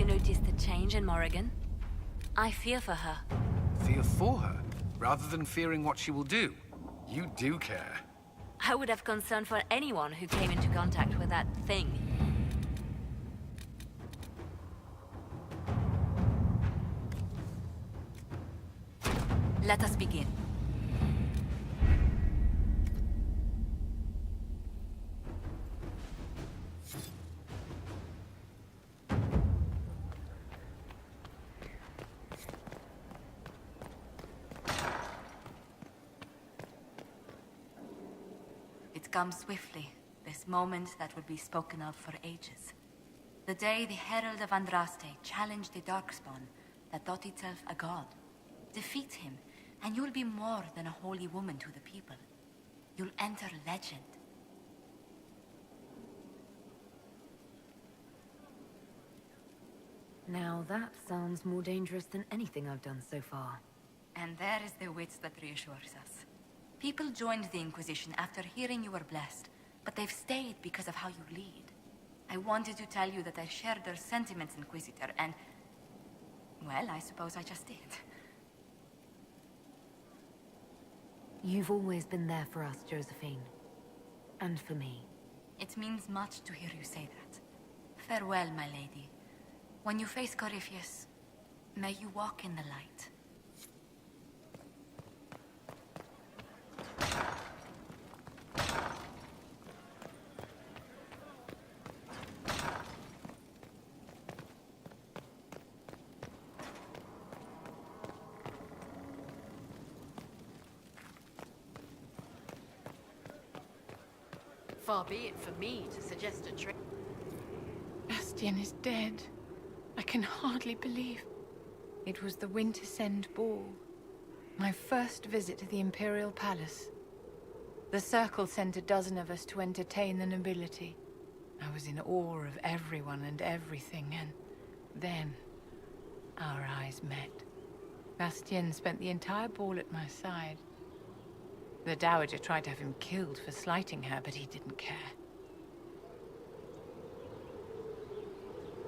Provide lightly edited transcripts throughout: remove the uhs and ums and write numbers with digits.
you noticed the change in Morrigan? I fear for her. Fear for her, rather than fearing what she will do. You do care. I would have concern for anyone who came into contact with that thing. Let us begin. It comes swiftly, this moment that would be spoken of for ages. The day the Herald of Andraste challenged the Darkspawn that thought itself a god. Defeat him, and you'll be more than a holy woman to the people. You'll enter legend. Now that sounds more dangerous than anything I've done so far. And there is the wit that reassures us. People joined the Inquisition after hearing you were blessed, but they've stayed because of how you lead. I wanted to tell you that I shared their sentiments, Inquisitor, and... well, I suppose I just did. You've always been there for us, Josephine. And for me. It means much to hear you say that. Farewell, my lady. When you face Corypheus, may you walk in the light. Far be it for me to suggest a trick. Bastien is dead. I can hardly believe. It was the Wintersend Ball. My first visit to the Imperial Palace. The Circle sent a dozen of us to entertain the nobility. I was in awe of everyone and everything, and then our eyes met. Bastien spent the entire ball at my side. The Dowager tried to have him killed for slighting her, but he didn't care.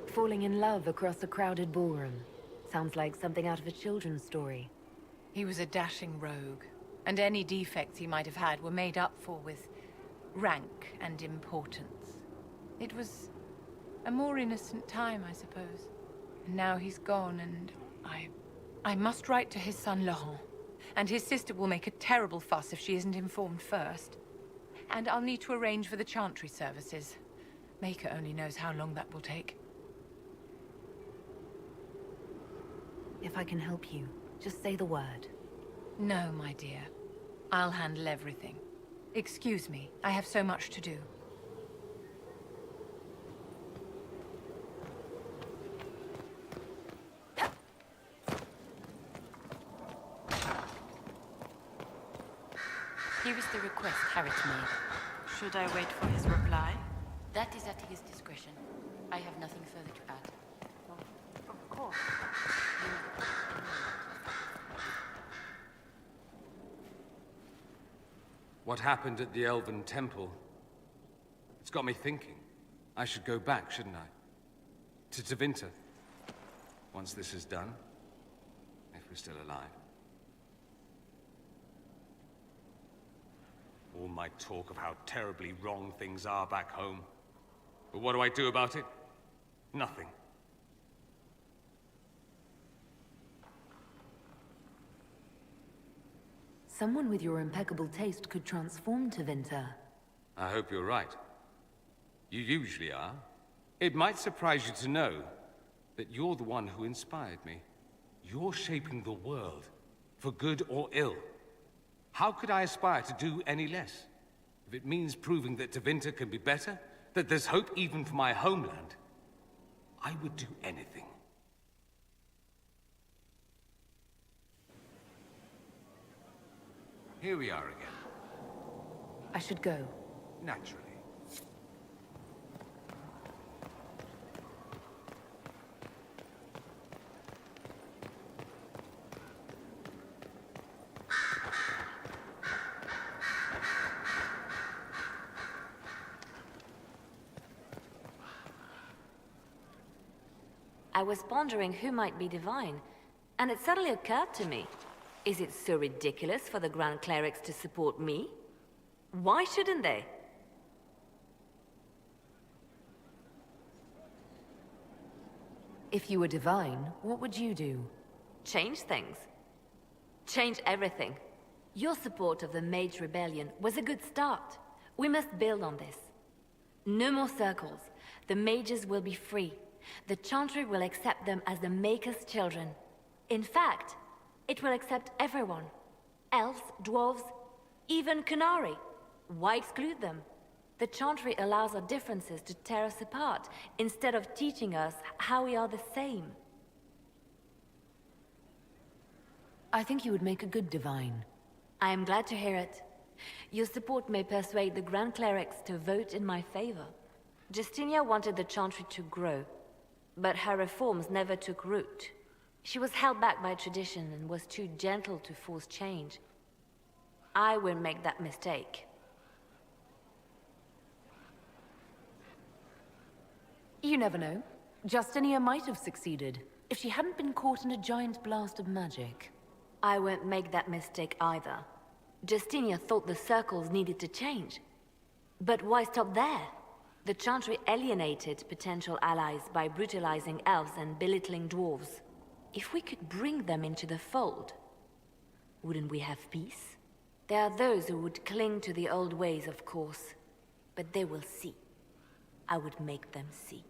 Falling in love across a crowded ballroom. Sounds like something out of a children's story. He was a dashing rogue, and any defects he might have had were made up for with rank and importance. It was a more innocent time, I suppose. And now he's gone, and I must write to his son Laurent. And his sister will make a terrible fuss if she isn't informed first. And I'll need to arrange for the chantry services. Maker only knows how long that will take. If I can help you, just say the word. No, my dear. I'll handle everything. Excuse me, I have so much to do. Here is the request Harriet made. Should I wait for his reply? That is at his discretion. I have nothing further to add. Of course. What happened at the Elven Temple? It's got me thinking. I should go back, shouldn't I? To Tevinter. Once this is done. If we're still alive. All my talk of how terribly wrong things are back home. But what do I do about it? Nothing. Someone with your impeccable taste could transform Tevinter. I hope you're right. You usually are. It might surprise you to know that you're the one who inspired me. You're shaping the world, for good or ill. How could I aspire to do any less? If it means proving that Tevinter can be better, that there's hope even for my homeland, I would do anything. Here we are again. I should go. Naturally. I was pondering who might be divine, and it suddenly occurred to me. Is it so ridiculous for the Grand Clerics to support me? Why shouldn't they? If you were divine, what would you do? Change things. Change everything. Your support of the Mage Rebellion was a good start. We must build on this. No more circles. The mages will be free. The Chantry will accept them as the Maker's children. In fact, it will accept everyone. Elves, dwarves, even Canary. Why exclude them? The Chantry allows our differences to tear us apart, instead of teaching us how we are the same. I think you would make a good divine. I am glad to hear it. Your support may persuade the Grand Clerics to vote in my favor. Justinia wanted the Chantry to grow, but her reforms never took root. She was held back by tradition and was too gentle to force change. I won't make that mistake. You never know. Justinia might have succeeded, if she hadn't been caught in a giant blast of magic. I won't make that mistake either. Justinia thought the circles needed to change. But why stop there? The Chantry alienated potential allies by brutalizing elves and belittling dwarves. If we could bring them into the fold, wouldn't we have peace? There are those who would cling to the old ways, of course. But they will see. I would make them see.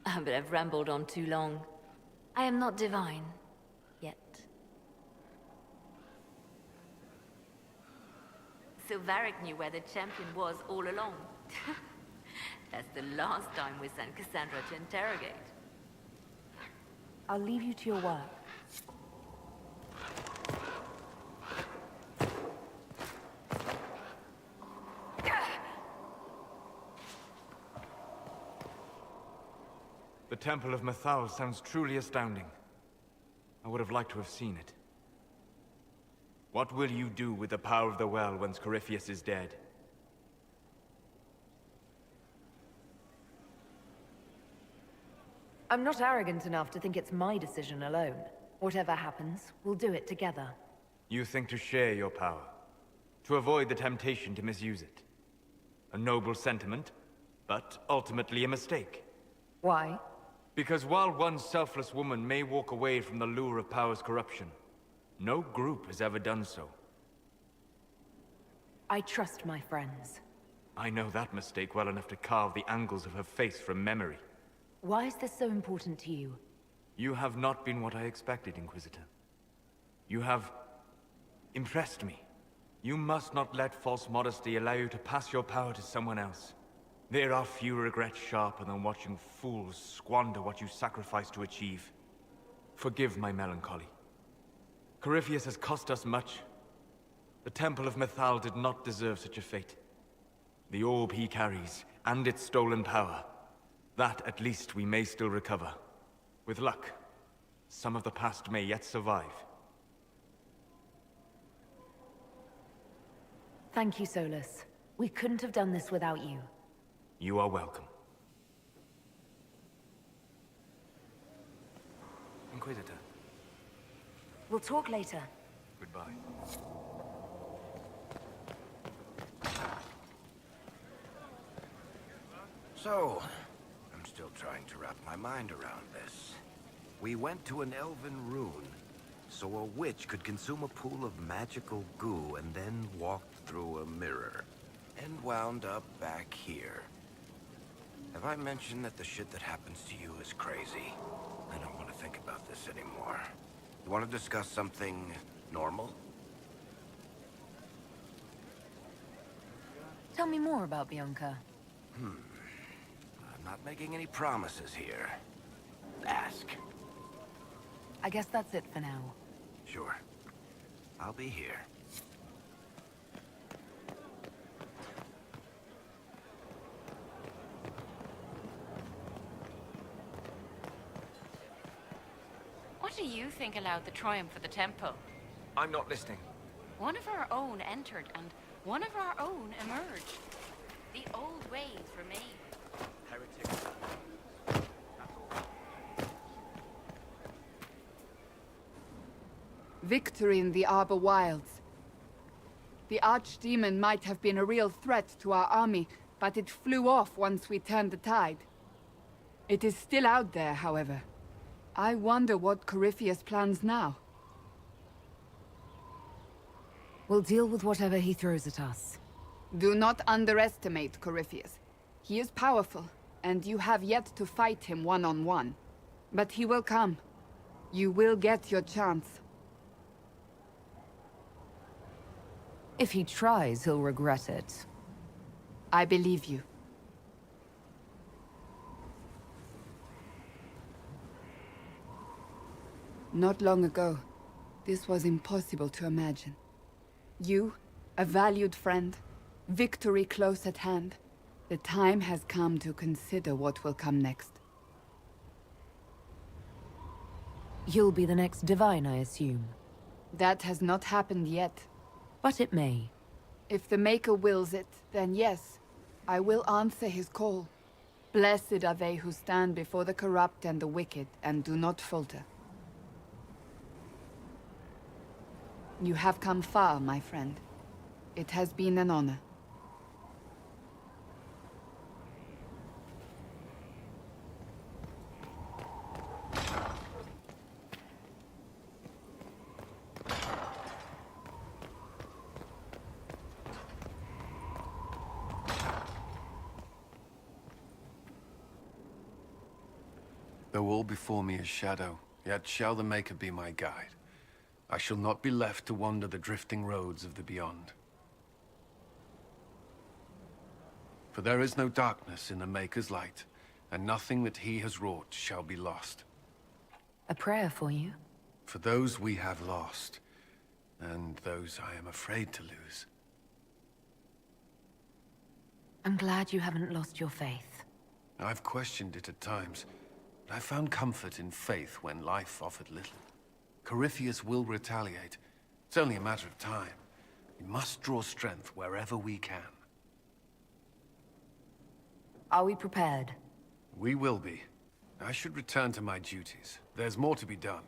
But I've rambled on too long. I am not divine. Yet. So Varric knew where the champion was all along. That's the last time we sent Cassandra to interrogate. I'll leave you to your work. The Temple of Mythal sounds truly astounding. I would have liked to have seen it. What will you do with the power of the well once Corypheus is dead? I'm not arrogant enough to think it's my decision alone. Whatever happens, we'll do it together. You think to share your power, to avoid the temptation to misuse it. A noble sentiment, but ultimately a mistake. Why? Because while one selfless woman may walk away from the lure of power's corruption, no group has ever done so. I trust my friends. I know that mistake well enough to carve the angles of her face from memory. Why is this so important to you? You have not been what I expected, Inquisitor. You have impressed me. You must not let false modesty allow you to pass your power to someone else. There are few regrets sharper than watching fools squander what you sacrificed to achieve. Forgive my melancholy. Corypheus has cost us much. The Temple of Mythal did not deserve such a fate. The orb he carries, and its stolen power, that at least we may still recover. With luck, some of the past may yet survive. Thank you, Solus. We couldn't have done this without you. You are welcome. Inquisitor. We'll talk later. Goodbye. So, I'm still trying to wrap my mind around this. We went to an elven rune, so a witch could consume a pool of magical goo and then walked through a mirror, and wound up back here. Have I mentioned that the shit that happens to you is crazy? I don't want to think about this anymore. You want to discuss something normal? Tell me more about Bianca. I'm not making any promises here. Ask. I guess that's it for now. Sure. I'll be here. What do you think allowed the triumph of the temple? I'm not listening. One of our own entered, and one of our own emerged. The old ways remain. Heretics. Victory in the Arbor Wilds. The Archdemon might have been a real threat to our army, but it flew off once we turned the tide. It is still out there, however. I wonder what Corypheus plans now. We'll deal with whatever he throws at us. Do not underestimate Corypheus. He is powerful, and you have yet to fight him one-on-one. But he will come. You will get your chance. If he tries, he'll regret it. I believe you. Not long ago, this was impossible to imagine. You, a valued friend, victory close at hand. The time has come to consider what will come next. You'll be the next Divine, I assume. That has not happened yet. But it may. If the Maker wills it, then yes, I will answer his call. Blessed are they who stand before the corrupt and the wicked, and do not falter. You have come far, my friend. It has been an honor. Though all before me is shadow, yet shall the Maker be my guide. I shall not be left to wander the drifting roads of the beyond. For there is no darkness in the Maker's light, and nothing that he has wrought shall be lost. A prayer for you? For those we have lost, and those I am afraid to lose. I'm glad you haven't lost your faith. I've questioned it at times, but I found comfort in faith when life offered little. Corypheus will retaliate. It's only a matter of time. We must draw strength wherever we can. Are we prepared? We will be. I should return to my duties. There's more to be done.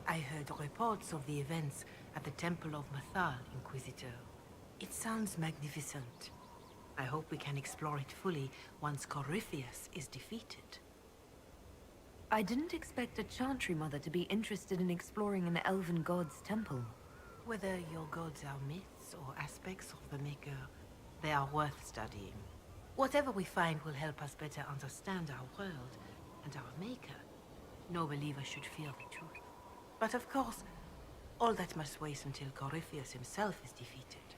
I heard reports of the events at the Temple of Mathal, Inquisitor. It sounds magnificent. I hope we can explore it fully once Corypheus is defeated. I didn't expect a Chantry Mother to be interested in exploring an elven god's temple. Whether your gods are myths or aspects of the Maker, they are worth studying. Whatever we find will help us better understand our world and our Maker. No believer should fear the truth. But of course, all that must wait until Corypheus himself is defeated.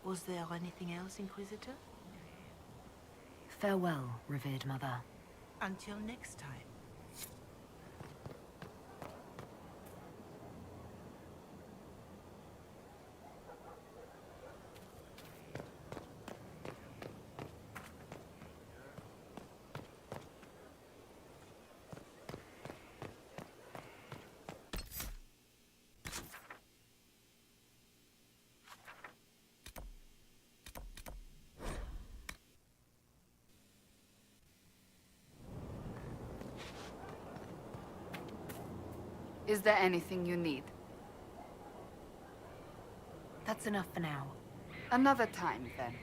Was there anything else, Inquisitor? Farewell, revered mother. Until next time. Is there anything you need? That's enough for now. Another time, then.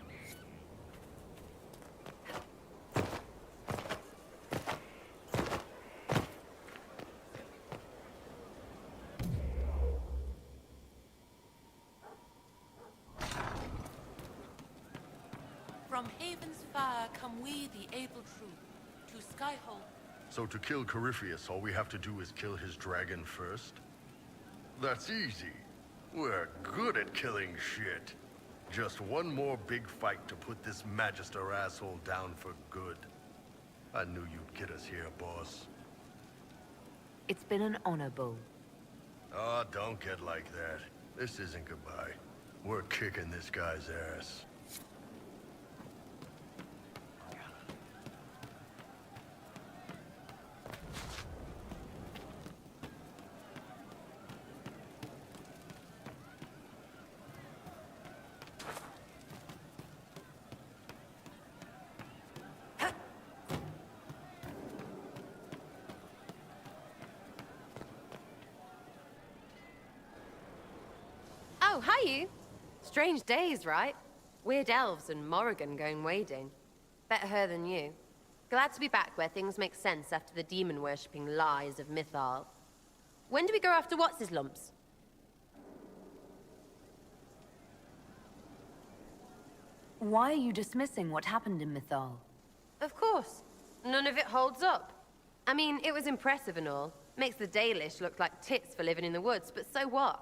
From Haven's fire come we, the able true, to Skyhold. So to kill Corypheus, all we have to do is kill his dragon first? That's easy. We're good at killing shit. Just one more big fight to put this Magister asshole down for good. I knew you'd get us here, boss. It's been an honor, Bull. Oh, don't get like that. This isn't goodbye. We're kicking this guy's ass. Oh, hi you. Strange days, right? Weird elves and Morrigan going wading. Better her than you. Glad to be back where things make sense after the demon-worshipping lies of Mythal. When do we go after What's-His-Lumps? Why are you dismissing what happened in Mythal? Of course. None of it holds up. I mean, it was impressive and all. Makes the Dalish look like tits for living in the woods, but so what?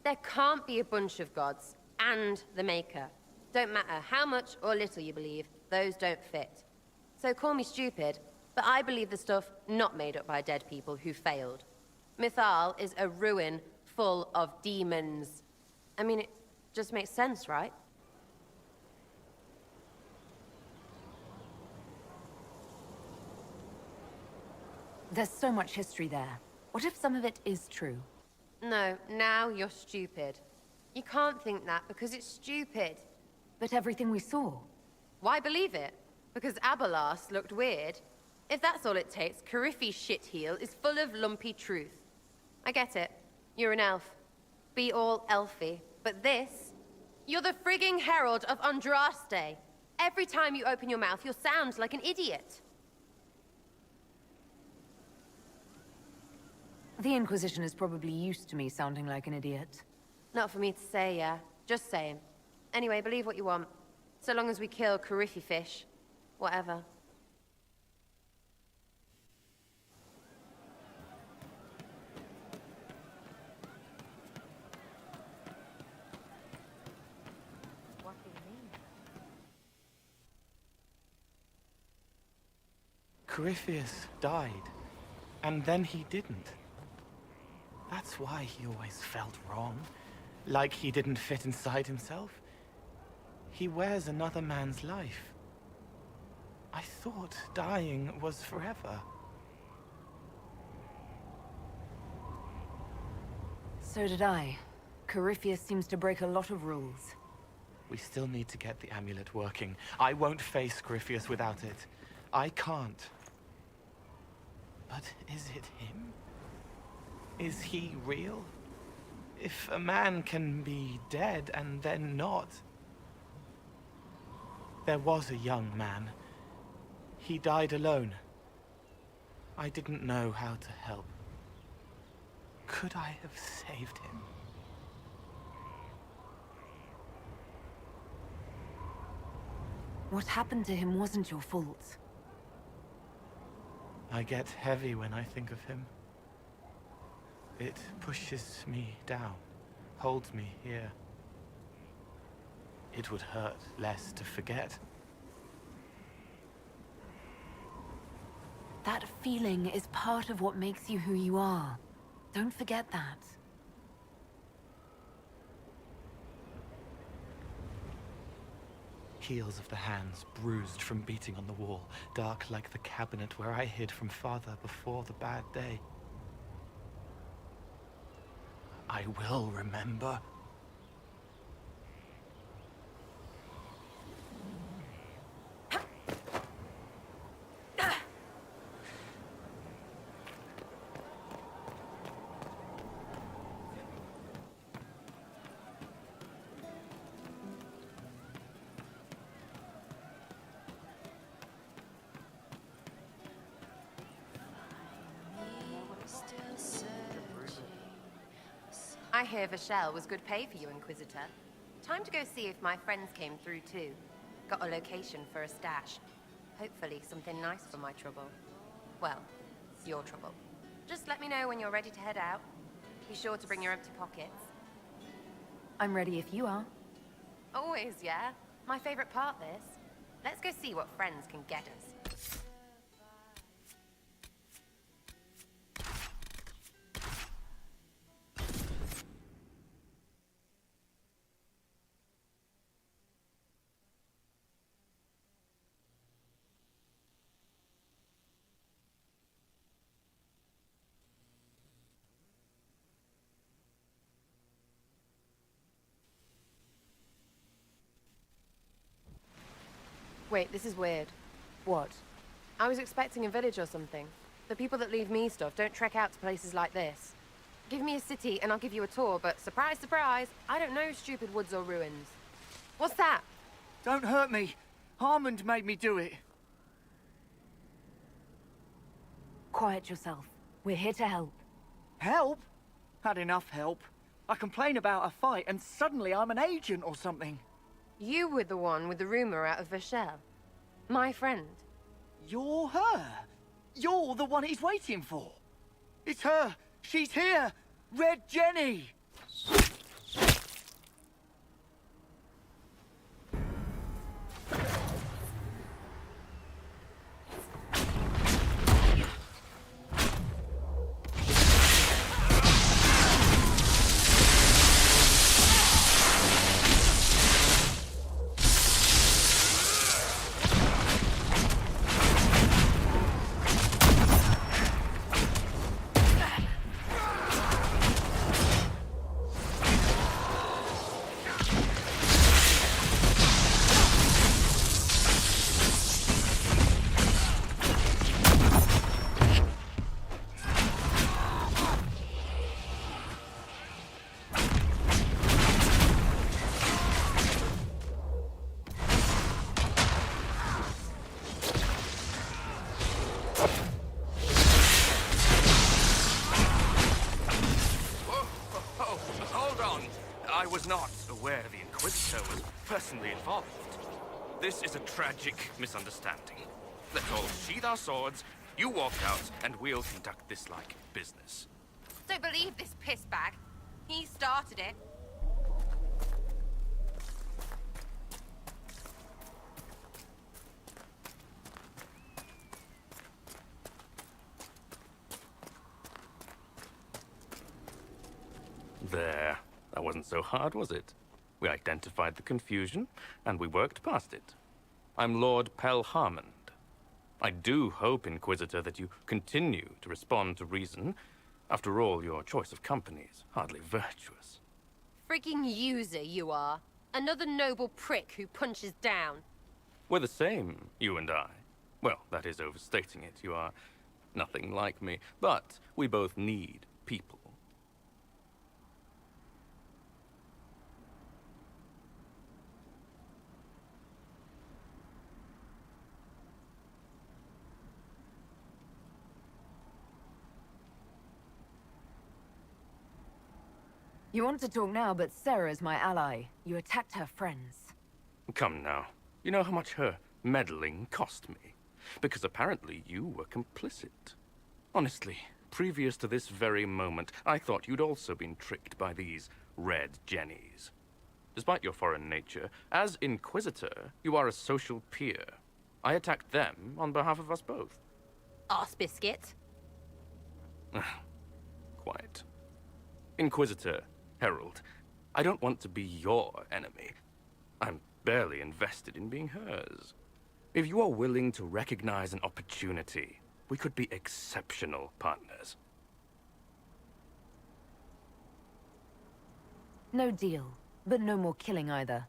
There can't be a bunch of gods, and the Maker. Don't matter how much or little you believe, those don't fit. So call me stupid, but I believe the stuff not made up by dead people who failed. Mythal is a ruin full of demons. I mean, it just makes sense, right? There's so much history there. What if some of it is true? No, now you're stupid. You can't think that because it's stupid. But everything we saw. Why believe it? Because Abelas looked weird. If that's all it takes, Cariffi's shitheel is full of lumpy truth. I get it. You're an elf. Be all elfy. But this? You're the frigging herald of Andraste. Every time you open your mouth, you'll sound like an idiot. The Inquisition is probably used to me sounding like an idiot. Not for me to say, yeah. Just saying. Anyway, believe what you want. So long as we kill Cariffi fish. Whatever. What do you mean? Corypheus died, and then he didn't. That's why he always felt wrong. Like he didn't fit inside himself. He wears another man's life. I thought dying was forever. So did I. Corypheus seems to break a lot of rules. We still need to get the amulet working. I won't face Corypheus without it. I can't. But is it him? Is he real? If a man can be dead and then not... There was a young man. He died alone. I didn't know how to help. Could I have saved him? What happened to him wasn't your fault. I get heavy when I think of him. It pushes me down, holds me here. It would hurt less to forget. That feeling is part of what makes you who you are. Don't forget that. Heels of the hands bruised from beating on the wall, dark like the cabinet where I hid from Father before the bad day. I will remember. I hear Vashel was good pay for you, Inquisitor. Time to go see if my friends came through too. Got a location for a stash. Hopefully something nice for my trouble. Well, your trouble. Just let me know when you're ready to head out. Be sure to bring your empty pockets. I'm ready if you are. Always, yeah. My favorite part, this. Let's go see what friends can get us. Wait, this is weird. What? I was expecting a village or something. The people that leave me stuff don't trek out to places like this. Give me a city and I'll give you a tour, but surprise, surprise, I don't know stupid woods or ruins. What's that? Don't hurt me. Harmond made me do it. Quiet yourself. We're here to help. Help? Had enough help. I complain about a fight and suddenly I'm an agent or something. You were the one with the rumor out of Vachel. My friend. You're her. You're the one he's waiting for. It's her. She's here. Red Jenny. I was not aware the Inquisitor was personally involved. This is a tragic misunderstanding. Let's all sheathe our swords, you walk out, and we'll conduct this like business. Don't believe this piss bag. He started it. There. That wasn't so hard, was it? We identified the confusion, and we worked past it. I'm Lord Pel Harmond. I do hope, Inquisitor, that you continue to respond to reason. After all, your choice of company is hardly virtuous. Freaking user, you are. Another noble prick who punches down. We're the same, you and I. Well, that is overstating it. You are nothing like me. But we both need people. You want to talk now, but Sarah's my ally. You attacked her friends. Come now. You know how much her meddling cost me? Because apparently you were complicit. Honestly, previous to this very moment, I thought you'd also been tricked by these Red Jennies. Despite your foreign nature, as Inquisitor, you are a social peer. I attacked them on behalf of us both. Arse biscuit. Quiet. Inquisitor, Herald, I don't want to be your enemy. I'm barely invested in being hers. If you are willing to recognize an opportunity, we could be exceptional partners. No deal, but no more killing either.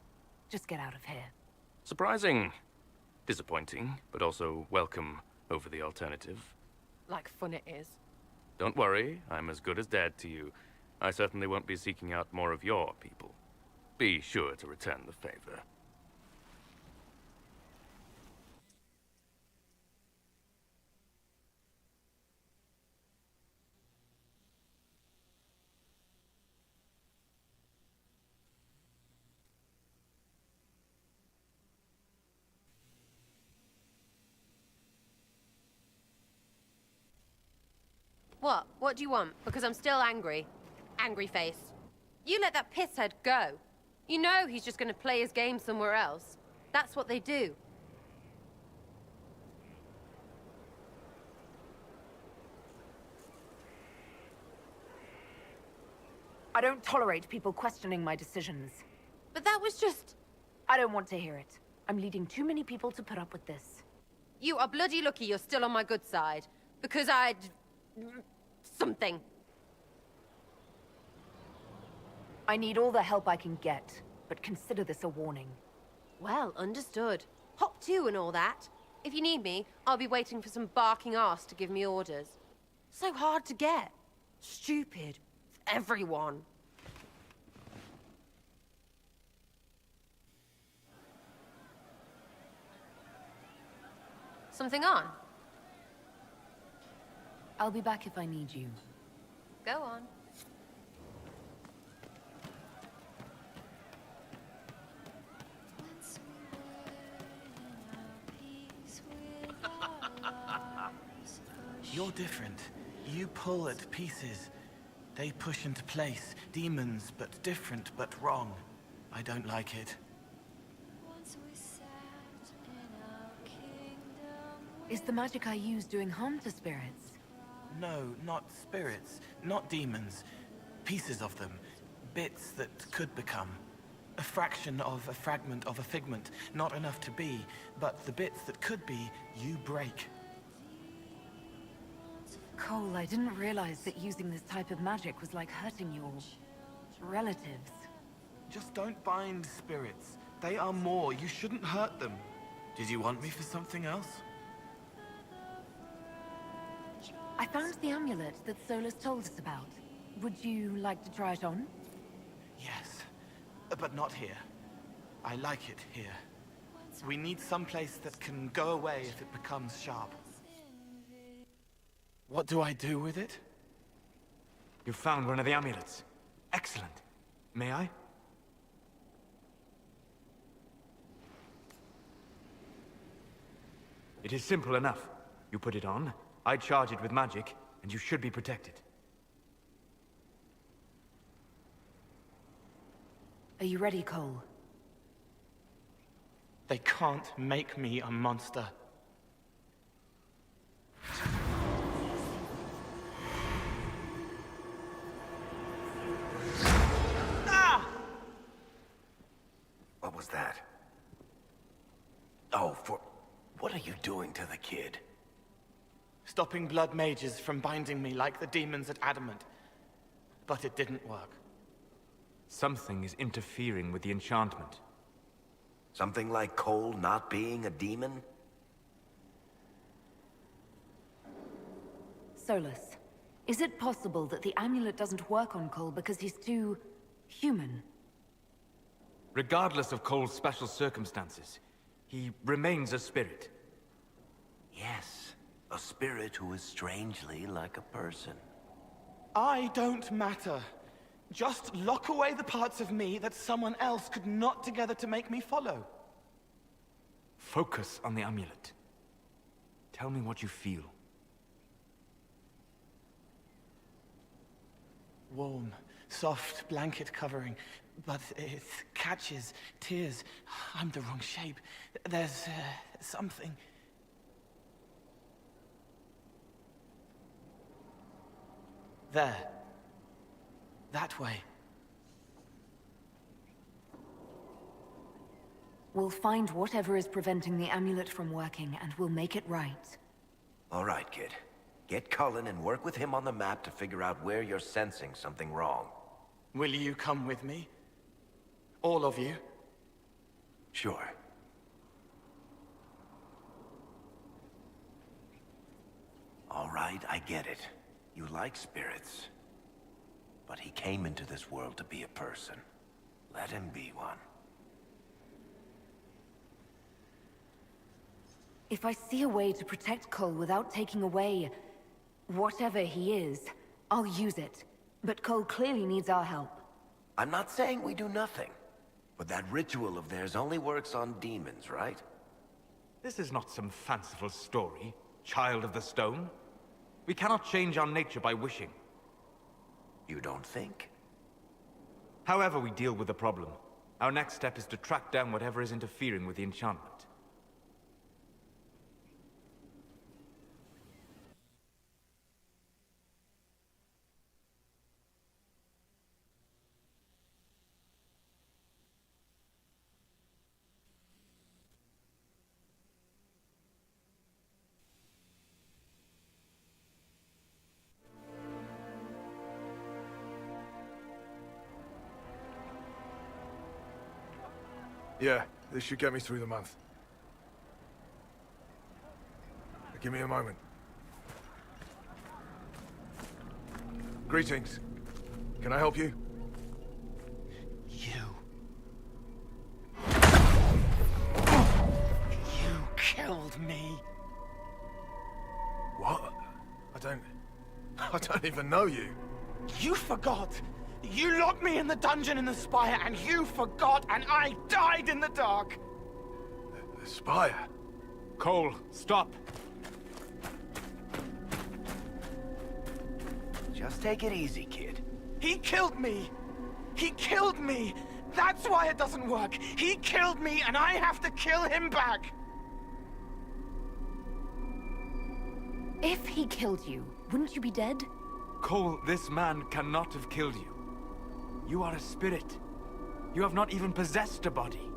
Just get out of here. Surprising. Disappointing, but also welcome over the alternative. Like fun it is. Don't worry, I'm as good as dead to you. I certainly won't be seeking out more of your people. Be sure to return the favor. What? What do you want? Because I'm still angry. Angry face. You let that pisshead go. You know he's just gonna play his game somewhere else. That's what they do. I don't tolerate people questioning my decisions. But that was just... I don't want to hear it. I'm leading too many people to put up with this. You are bloody lucky you're still on my good side. Because I'd... something. I need all the help I can get, but consider this a warning. Well, understood. Hop to and all that. If you need me, I'll be waiting for some barking arse to give me orders. So hard to get. Stupid. everyone. Something on? I'll be back if I need you. Go on. You're different. You pull at pieces. They push into place. Demons, but different, but wrong. I don't like it. Is the magic I use doing harm to spirits? No, not spirits. Not demons. Pieces of them. Bits that could become. A fraction of a fragment of a figment. Not enough to be, but the bits that could be, you break. Cole, I didn't realize that using this type of magic was like hurting your relatives. Just don't bind spirits. They are more. You shouldn't hurt them. Did you want me for something else? I found the amulet that Solus told us about. Would you like to try it on? Yes, but not here. I like it here. We need someplace that can go away if it becomes sharp. What do I do with it? You found one of the amulets. Excellent. May I? It is simple enough. You put it on, I charge it with magic, and you should be protected. Are you ready, Cole? They can't make me a monster. What was that? Oh, what are you doing to the kid? Stopping blood mages from binding me like the demons at Adamant. But it didn't work. Something is interfering with the enchantment. Something like Cole not being a demon? Solus, is it possible that the amulet doesn't work on Cole because he's too human? Regardless of Cole's special circumstances, he remains a spirit. Yes, a spirit who is strangely like a person. I don't matter. Just lock away the parts of me that someone else could knot together to make me follow. Focus on the amulet. Tell me what you feel. Warm, soft blanket covering, but it catches tears. I'm the wrong shape. There's something. There. That way. We'll find whatever is preventing the amulet from working, and we'll make it right. All right, kid. Get Cullen and work with him on the map to figure out where you're sensing something wrong. Will you come with me? All of you? Sure. All right, I get it. You like spirits. But he came into this world to be a person. Let him be one. If I see a way to protect Cole without taking away whatever he is, I'll use it. But Cole clearly needs our help. I'm not saying we do nothing. But that ritual of theirs only works on demons, right? This is not some fanciful story, child of the stone. We cannot change our nature by wishing. You don't think? However we deal with the problem, our next step is to track down whatever is interfering with the enchantment. Yeah, this should get me through the month. Give me a moment. Greetings. Can I help you? You killed me. What? I don't even know you. You forgot. You locked me in the dungeon in the spire, and you forgot, and I died in the dark. The spire? Cole, stop. Just take it easy, kid. He killed me. He killed me. That's why it doesn't work. He killed me, and I have to kill him back. If he killed you, wouldn't you be dead? Cole, this man cannot have killed you. You are a spirit. You have not even possessed a body.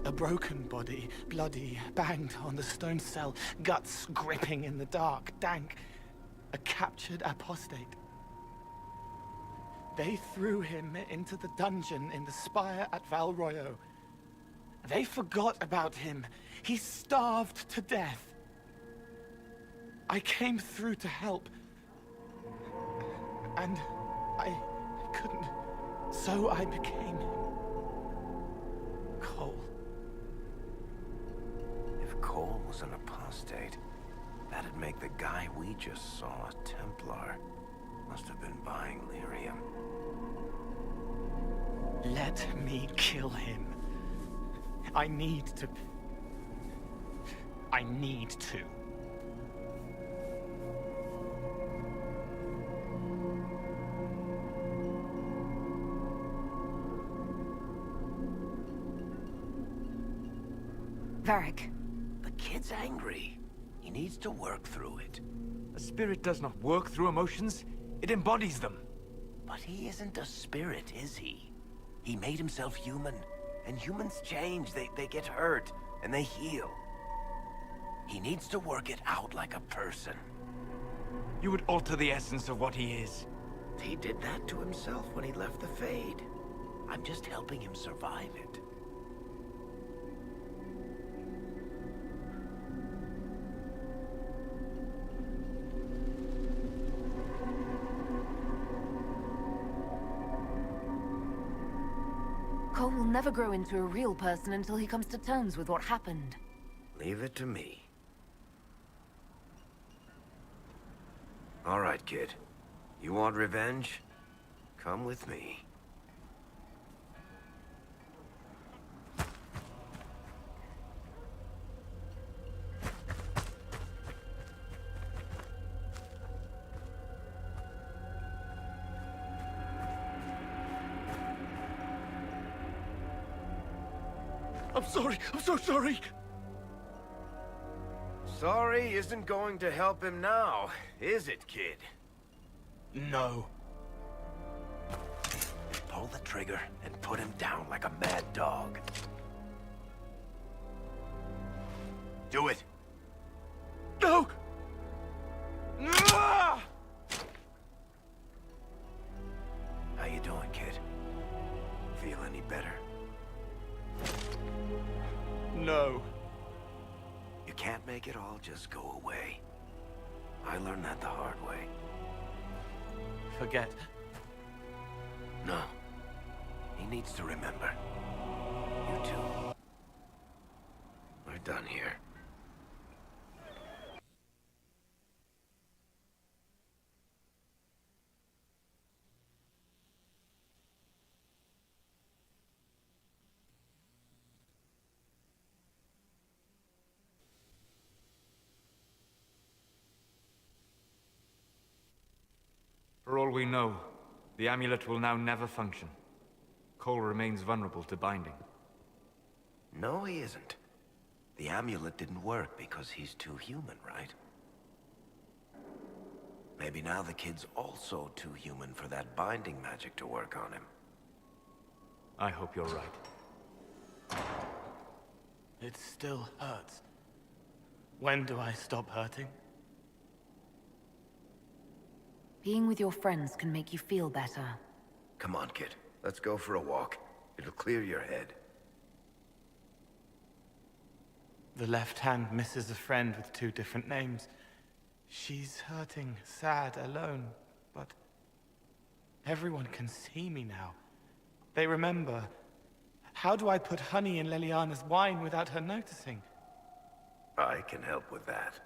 A broken body, bloody, banged on the stone cell, guts gripping in the dark, dank. A captured apostate. They threw him into the dungeon in the spire at Val Royo. They forgot about him. He starved to death. I came through to help. And I couldn't. So I became him. Cole. If Cole was an apostate, that'd make the guy we just saw a Templar. Must have been buying lyrium. Let me kill him. I need to. Varric. The kid's angry. He needs to work through it. A spirit does not work through emotions. It embodies them. But he isn't a spirit, is he? He made himself human. And humans change. They get hurt. And they heal. He needs to work it out like a person. You would alter the essence of what he is. He did that to himself when he left the Fade. I'm just helping him survive it. Cole will never grow into a real person until he comes to terms with what happened. Leave it to me. All right, kid. You want revenge? Come with me. I'm sorry. I'm so sorry. Sorry isn't going to help him now, is it, kid? No. Pull the trigger and put him down like a mad dog. Do it. No! How you doing, kid? Feel any better? No. You can't make it all just go away. I learned that the hard way. Forget. No. He needs to remember. You too. We're done here. For all we know, the amulet will now never function. Cole remains vulnerable to binding. No, he isn't. The amulet didn't work because he's too human, right? Maybe now the kid's also too human for that binding magic to work on him. I hope you're right. It still hurts. When do I stop hurting? Being with your friends can make you feel better. Come on, kid. Let's go for a walk. It'll clear your head. The left hand misses a friend with 2 different names. She's hurting, sad, alone, but Everyone can see me now. They remember. How do I put honey in Leliana's wine without her noticing? I can help with that.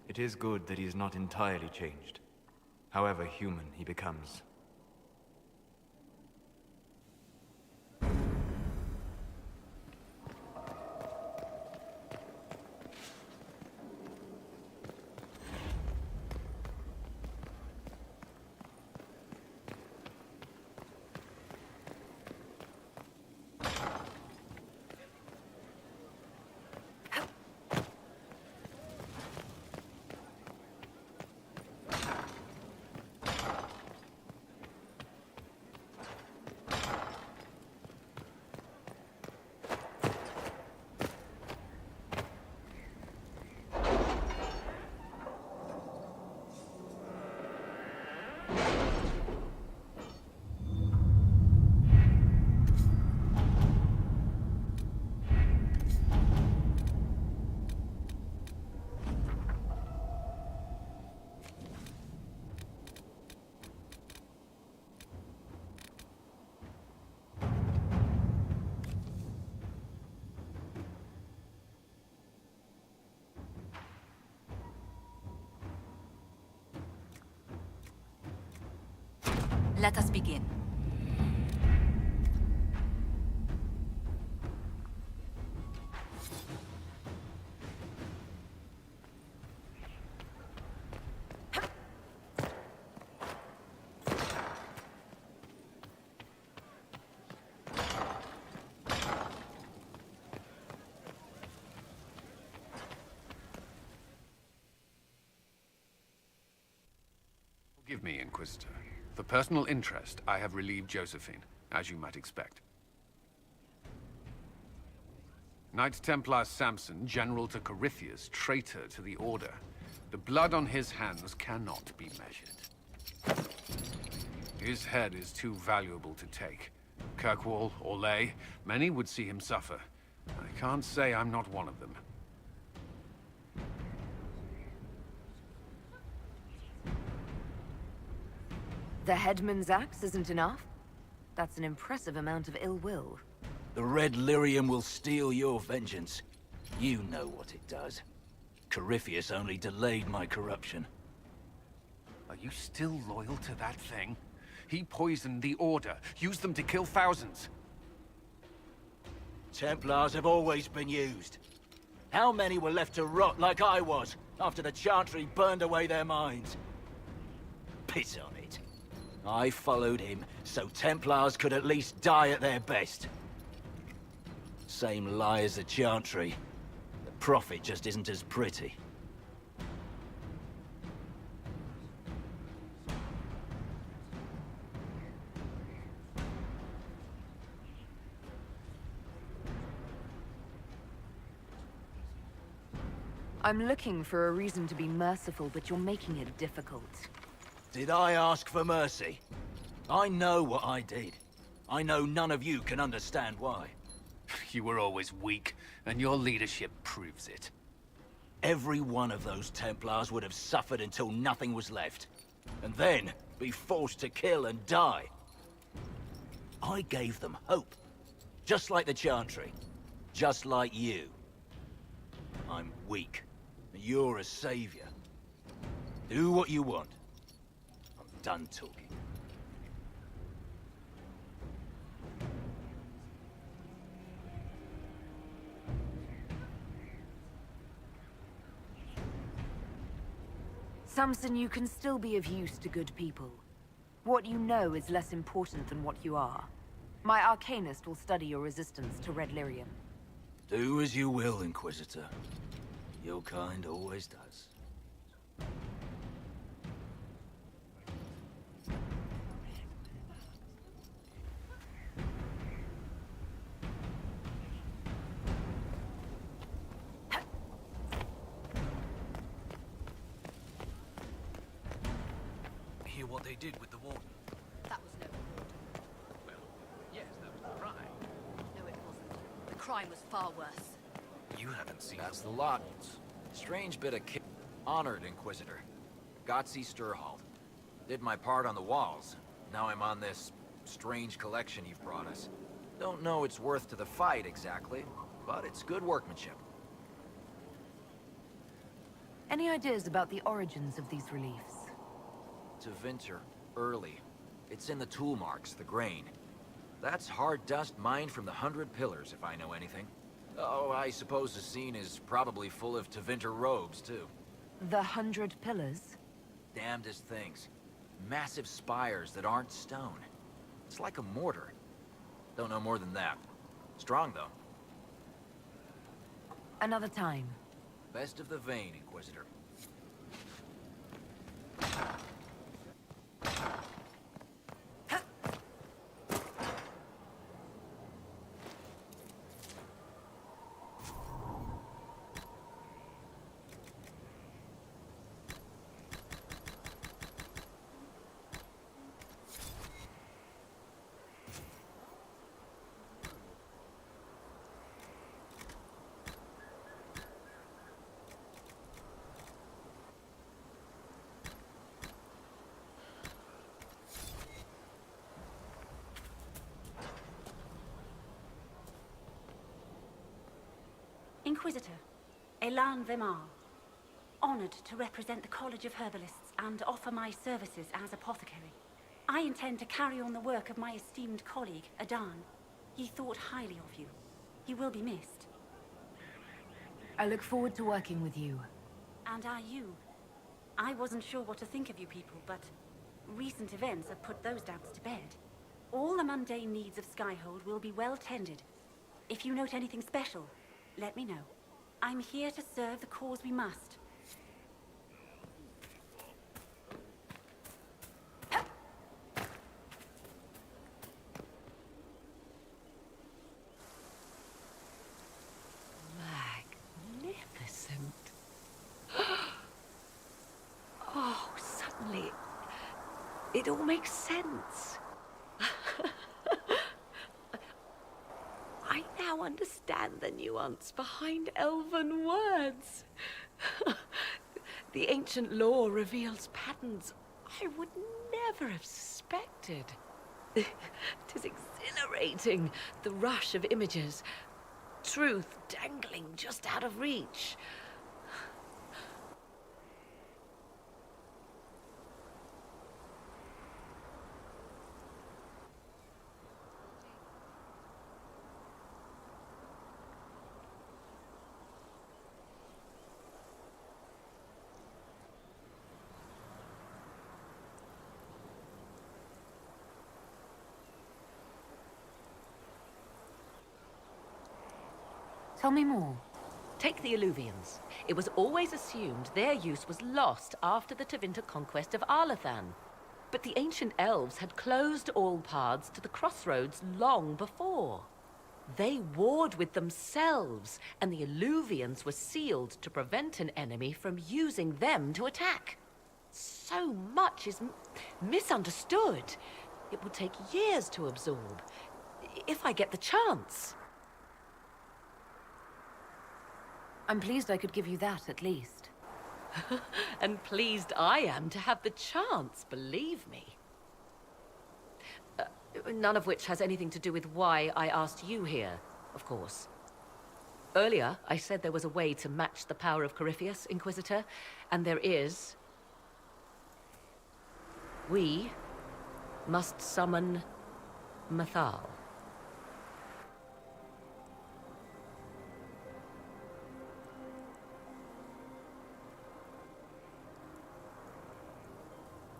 It is good that he is not entirely changed, however human he becomes. Let us begin. Forgive me, Inquisitor. For personal interest, I have relieved Josephine, as you might expect. Knight Templar Samson, general to Corypheus, traitor to the Order. The blood on his hands cannot be measured. His head is too valuable to take. Kirkwall, Orlais, many would see him suffer. I can't say I'm not one of them. The headman's axe isn't enough? That's an impressive amount of ill will. The Red Lyrium will steal your vengeance. You know what it does. Corypheus only delayed my corruption. Are you still loyal to that thing? He poisoned the Order, used them to kill thousands. Templars have always been used. How many were left to rot like I was, after the Chantry burned away their minds? Piss on it. I followed him, so Templars could at least die at their best. Same lie as the Chantry. The profit just isn't as pretty. I'm looking for a reason to be merciful, but you're making it difficult. Did I ask for mercy? I know what I did. I know none of you can understand why. You were always weak, and your leadership proves it. Every one of those Templars would have suffered until nothing was left. And then be forced to kill and die. I gave them hope. Just like the Chantry. Just like you. I'm weak. And you're a savior. Do what you want. I'm done talking. Samson, you can still be of use to good people. What you know is less important than what you are. My Arcanist will study your resistance to Red Lyrium. Do as you will, Inquisitor. Your kind always does. Hear what they did with the Warden? That was no warden. Well, yes, that was the crime. No, it wasn't. The crime was far worse. You haven't seen That's the lot. Strange bit of honored, Inquisitor. Gotzi Sturhald. Did my part on the walls. Now I'm on this strange collection you've brought us. Don't know its worth to the fight exactly, but it's good workmanship. Any ideas about the origins of these reliefs? Tevinter, early. It's in the tool marks, the grain. That's hard dust mined from the 100 Pillars, if I know anything. Oh, I suppose the scene is probably full of Tevinter robes, too. The 100 Pillars? Damnedest things. Massive spires that aren't stone. It's like a mortar. Don't know more than that. Strong, though. Another time. Best of the vein, Inquisitor. Inquisitor, Elan Vemar. Honored to represent the College of Herbalists and offer my services as apothecary. I intend to carry on the work of my esteemed colleague, Adan. He thought highly of you. He will be missed. I look forward to working with you. And are you? I wasn't sure what to think of you people, but recent events have put those doubts to bed. All the mundane needs of Skyhold will be well tended. If you note anything special, let me know. I'm here to serve the cause we must. Magnificent. Oh, suddenly, it all makes sense. I now understand the nuance behind elven words. The ancient lore reveals patterns I would never have suspected. It is exhilarating, the rush of images, truth dangling just out of reach. Tell me more. Take the Illuvians. It was always assumed their use was lost after the Tevinter conquest of Arlathan. But the ancient elves had closed all paths to the crossroads long before. They warred with themselves, and the Illuvians were sealed to prevent an enemy from using them to attack. So much is misunderstood. It would take years to absorb, if I get the chance. I'm pleased I could give you that, at least. And pleased I am to have the chance, believe me. None of which has anything to do with why I asked you here, of course. Earlier, I said there was a way to match the power of Corypheus, Inquisitor, and there is. We must summon Mathal.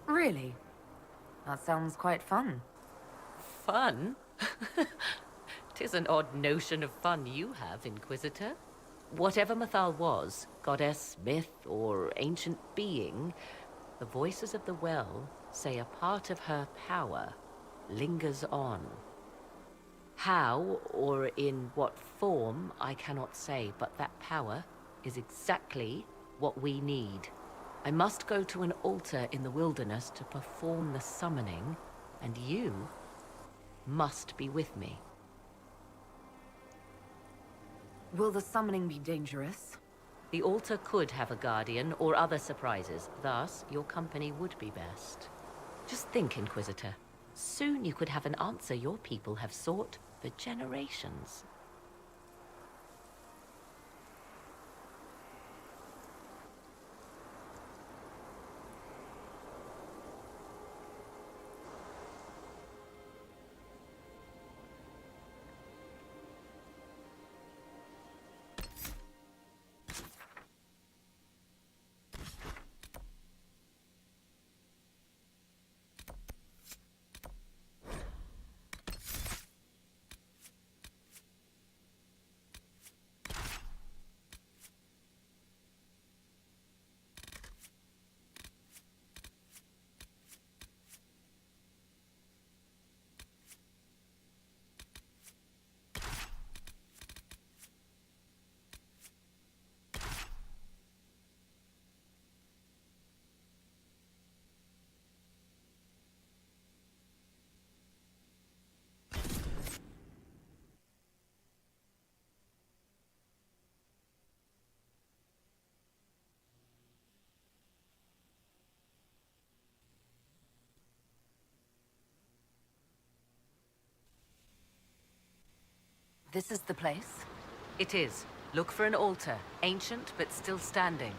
Really? That sounds quite fun. Fun? 'Tis an odd notion of fun you have, Inquisitor. Whatever Mathal was, goddess, myth, or ancient being, the voices of the well say a part of her power lingers on. How, or in what form, I cannot say, but that power is exactly what we need. I must go to an altar in the wilderness to perform the summoning, and you must be with me. Will the summoning be dangerous? The altar could have a guardian or other surprises. Thus, your company would be best. Just think, Inquisitor. Soon you could have an answer your people have sought for generations. This is the place? It is. Look for an altar, ancient but still standing.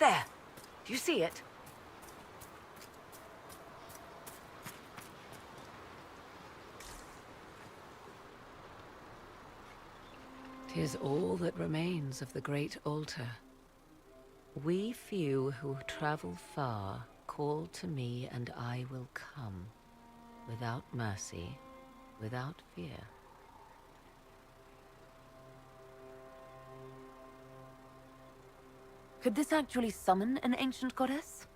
There! Do you see it? "'Tis all that remains of the great altar. We few who travel far call to me and I will come, without mercy, without fear." Could this actually summon an ancient goddess?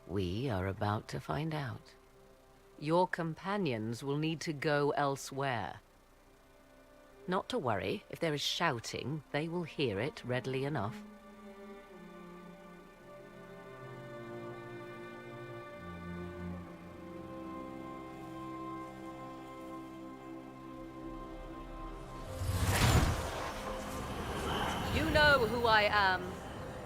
We are about to find out. Your companions will need to go elsewhere. Not to worry, if there is shouting, they will hear it readily enough. You know who I am.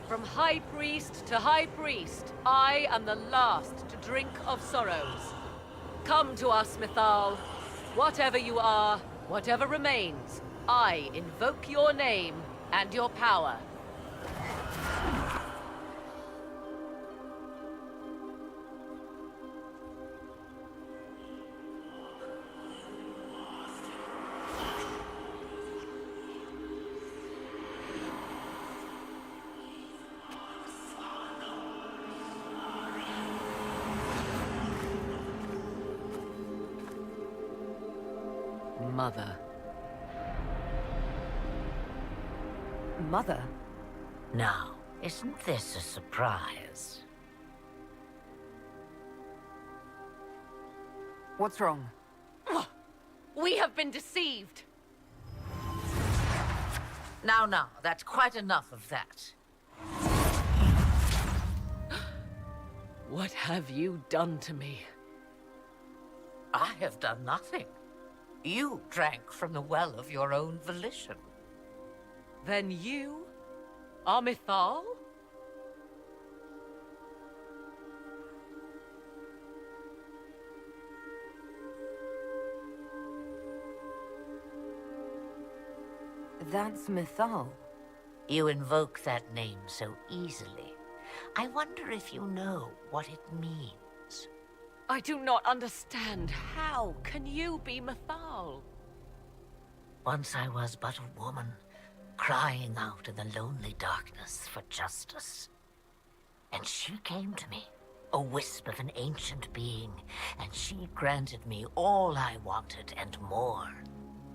From High Priest to High Priest, I am the last to drink of sorrows. Come to us, Mythal. Whatever you are, whatever remains, I invoke your name and your power. Mother. Mother? Now, isn't this a surprise? What's wrong? We have been deceived! Now, that's quite enough of that. What have you done to me? I have done nothing. You drank from the well of your own volition. Then you are Mythal? That's Mythal. You invoke that name so easily. I wonder if you know what it means. I do not understand. How can you be Mythal? Once I was but a woman, crying out in the lonely darkness for justice. And she came to me, a wisp of an ancient being, and she granted me all I wanted and more.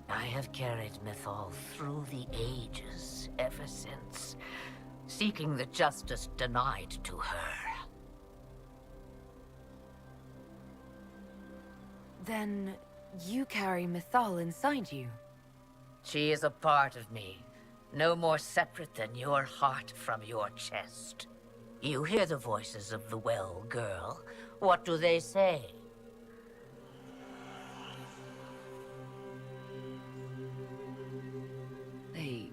I have carried Mythal through the ages ever since, seeking the justice denied to her. Then you carry Mythal inside you? She is a part of me, no more separate than your heart from your chest. You hear the voices of the well, girl. What do they say? They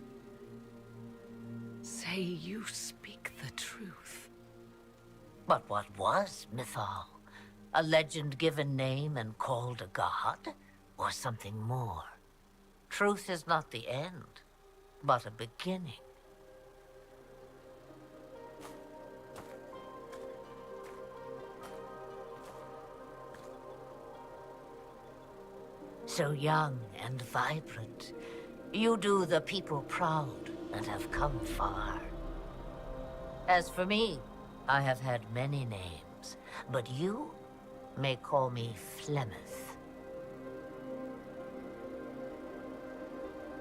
say you speak the truth. But what was Mythal? A legend given name and called a god? Or something more? Truth is not the end, but a beginning. So young and vibrant, you do the people proud and have come far. As for me, I have had many names, but you may call me Flemeth.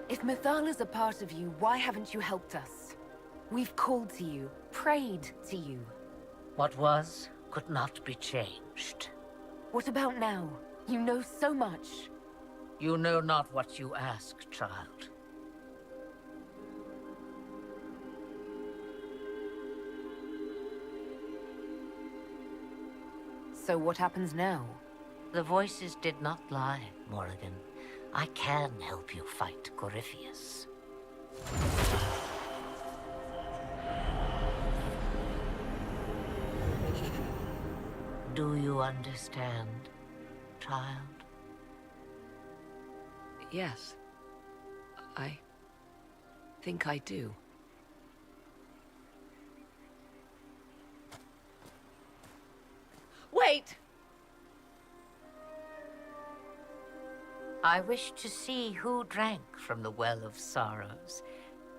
If Mythal is a part of you, why haven't you helped us? We've called to you, prayed to you. What was could not be changed. What about now? You know so much. You know not what you ask, child. So what happens now? The voices did not lie, Morrigan. I can help you fight Corypheus. Do you understand, child? Yes. I think I do. Wait! I wish to see who drank from the Well of Sorrows.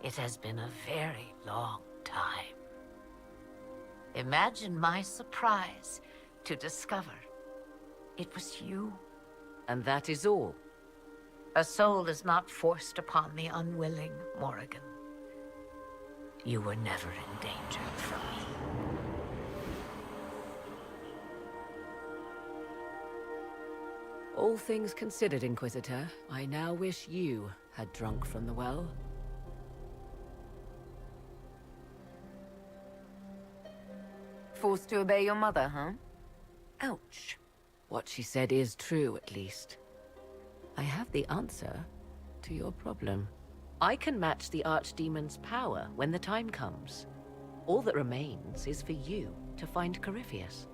It has been a very long time. Imagine my surprise to discover it was you. And that is all? A soul is not forced upon the unwilling, Morrigan. You were never in danger from me. All things considered, Inquisitor, I now wish you had drunk from the well. Forced to obey your mother, huh? Ouch. What she said is true, at least. I have the answer to your problem. I can match the Archdemon's power when the time comes. All that remains is for you to find Corypheus.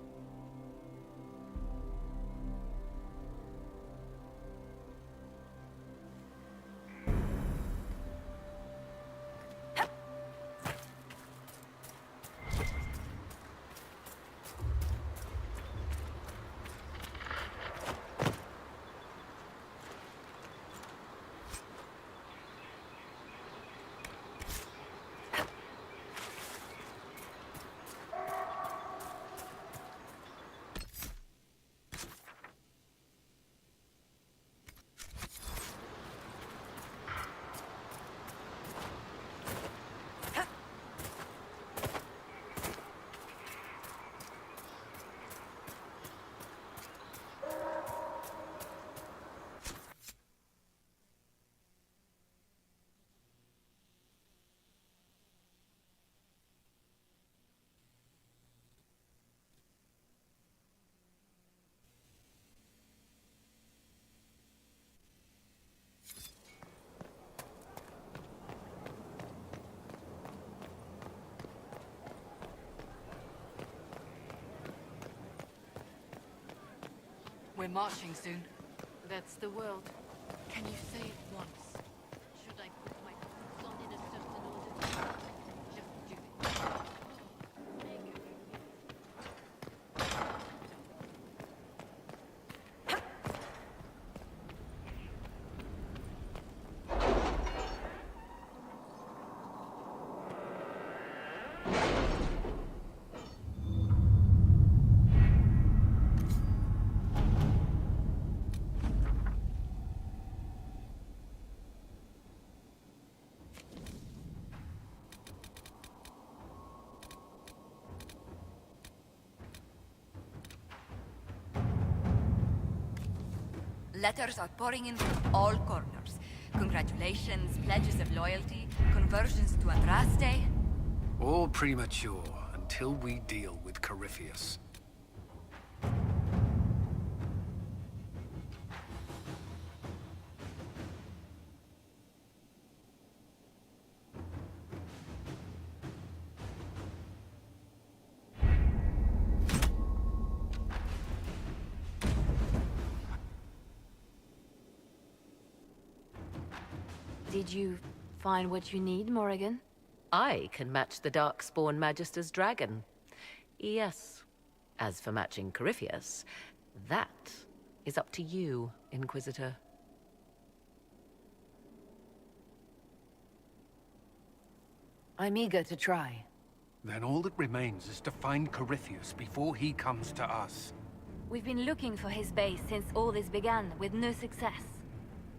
We're marching soon. That's the world. Can you say it once? Should I put my boots on in a certain order? Just do it. Letters are pouring in from all corners. Congratulations, pledges of loyalty, conversions to Andraste. All premature until we deal with Corypheus. Did you find what you need, Morrigan? I can match the Darkspawn Magister's dragon. Yes. As for matching Corypheus, that is up to you, Inquisitor. I'm eager to try. Then all that remains is to find Corypheus before he comes to us. We've been looking for his base since all this began, with no success.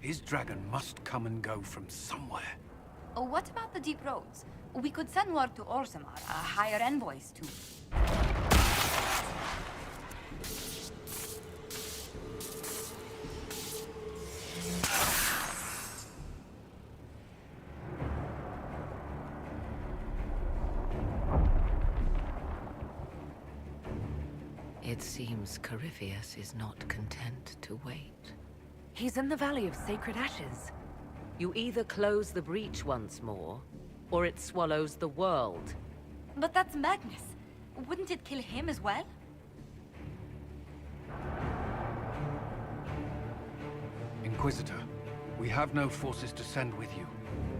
His dragon must come and go from somewhere. Oh, what about the deep roads? We could send word to Orzammar, hire envoys to... It seems Corypheus is not content to wait. He's in the Valley of Sacred Ashes. You either close the breach once more, or it swallows the world. But that's madness. Wouldn't it kill him as well? Inquisitor, we have no forces to send with you.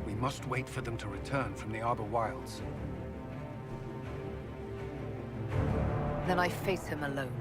We must wait for them to return from the Arbor Wilds. Then I face him alone.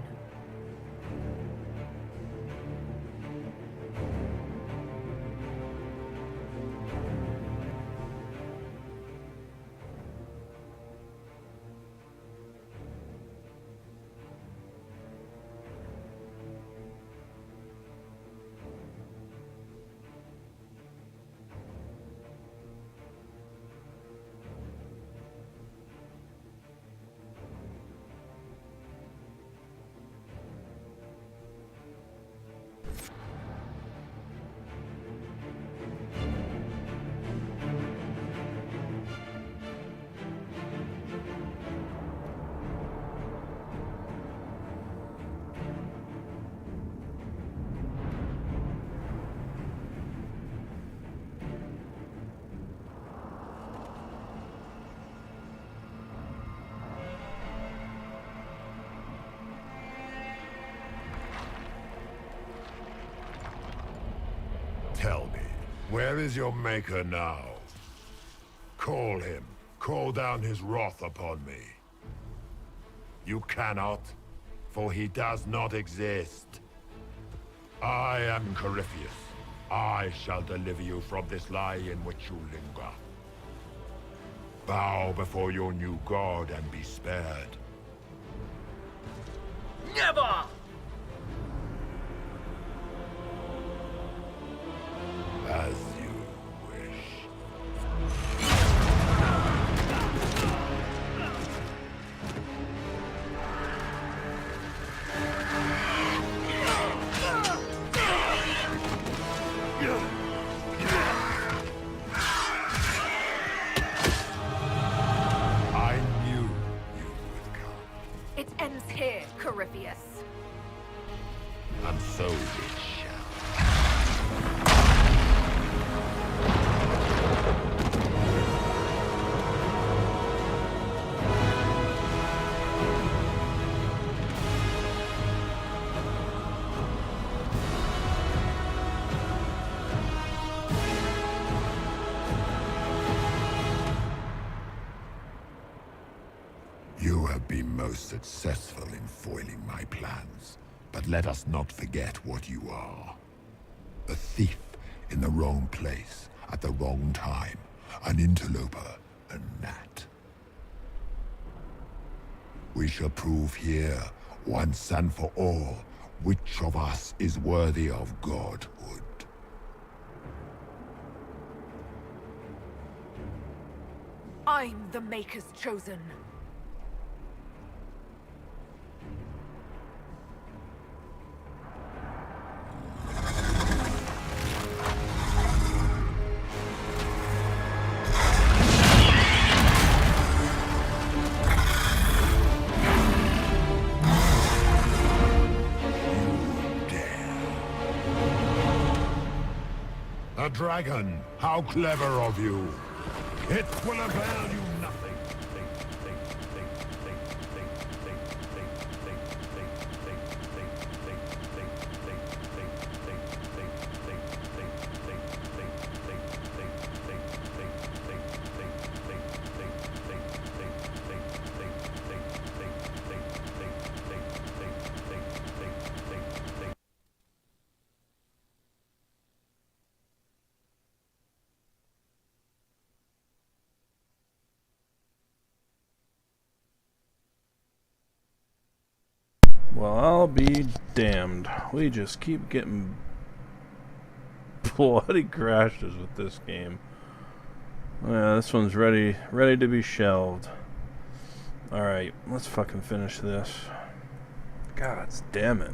Tell me, where is your maker now? Call him. Call down his wrath upon me. You cannot, for he does not exist. I am Corypheus. I shall deliver you from this lie in which you linger. Bow before your new god and be spared. Never! As you wish. I knew you would come. It ends here, Corypheus. And so it shall. You have been most successful in foiling my plans, but let us not forget what you are. A thief in the wrong place, at the wrong time, an interloper, a gnat. We shall prove here, once and for all, which of us is worthy of godhood. I'm the Maker's chosen. A dragon! How clever of you! It will avail you nothing! Well, I'll be damned. We just keep getting bloody crashes with this game. Yeah, this one's ready to be shelved. Alright, let's fucking finish this. God damn it.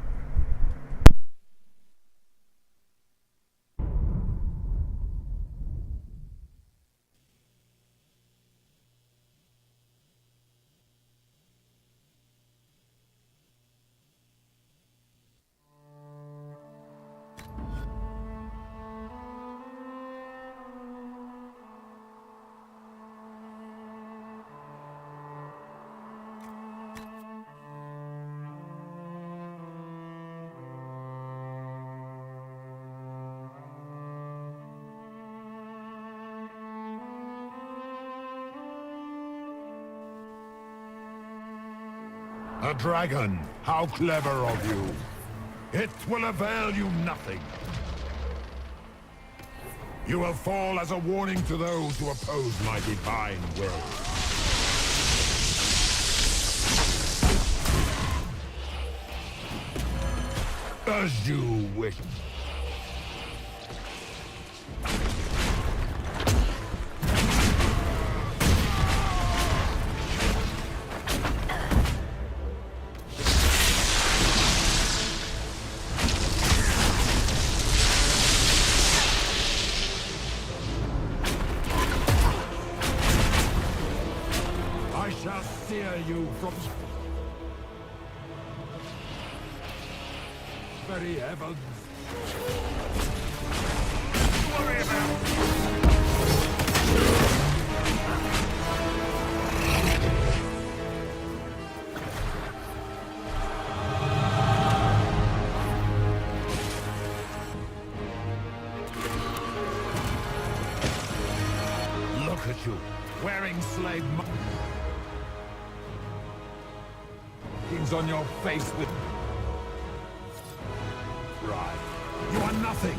A dragon! How clever of you! It will avail you nothing! You will fall as a warning to those who oppose my divine will. As you wish. You from very heavens. Worry about. Look at you, wearing slave on your face with pride. You are nothing.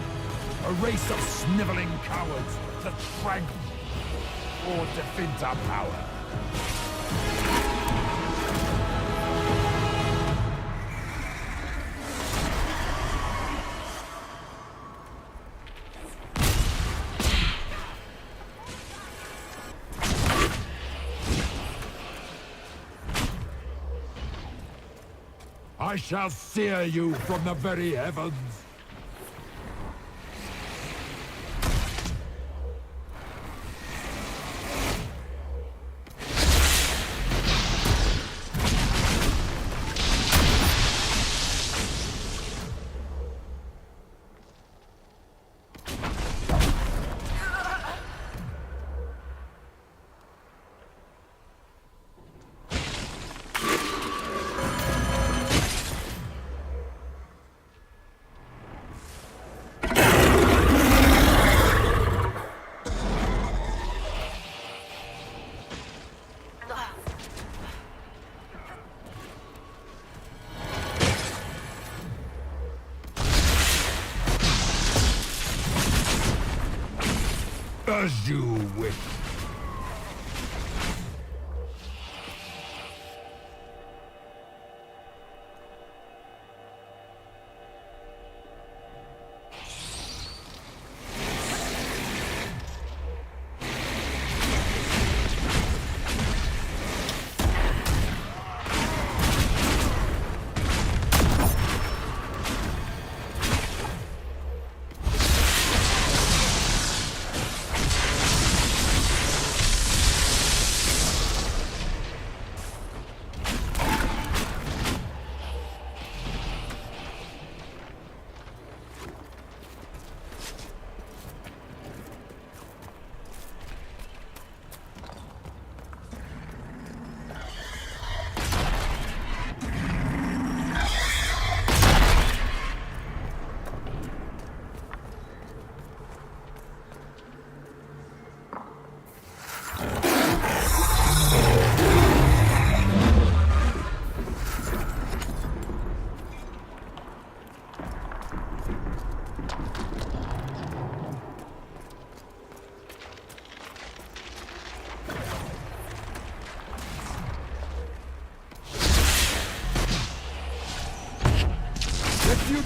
A race of sniveling cowards that shrank or defend our power. I shall sear you from the very heavens. As you wish.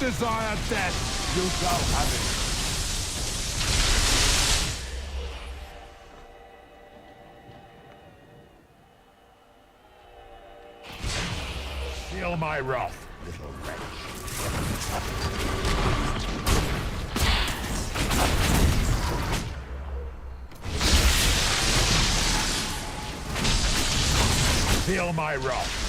desire death, you shall have it. Feel my wrath, little wretch. Feel my wrath.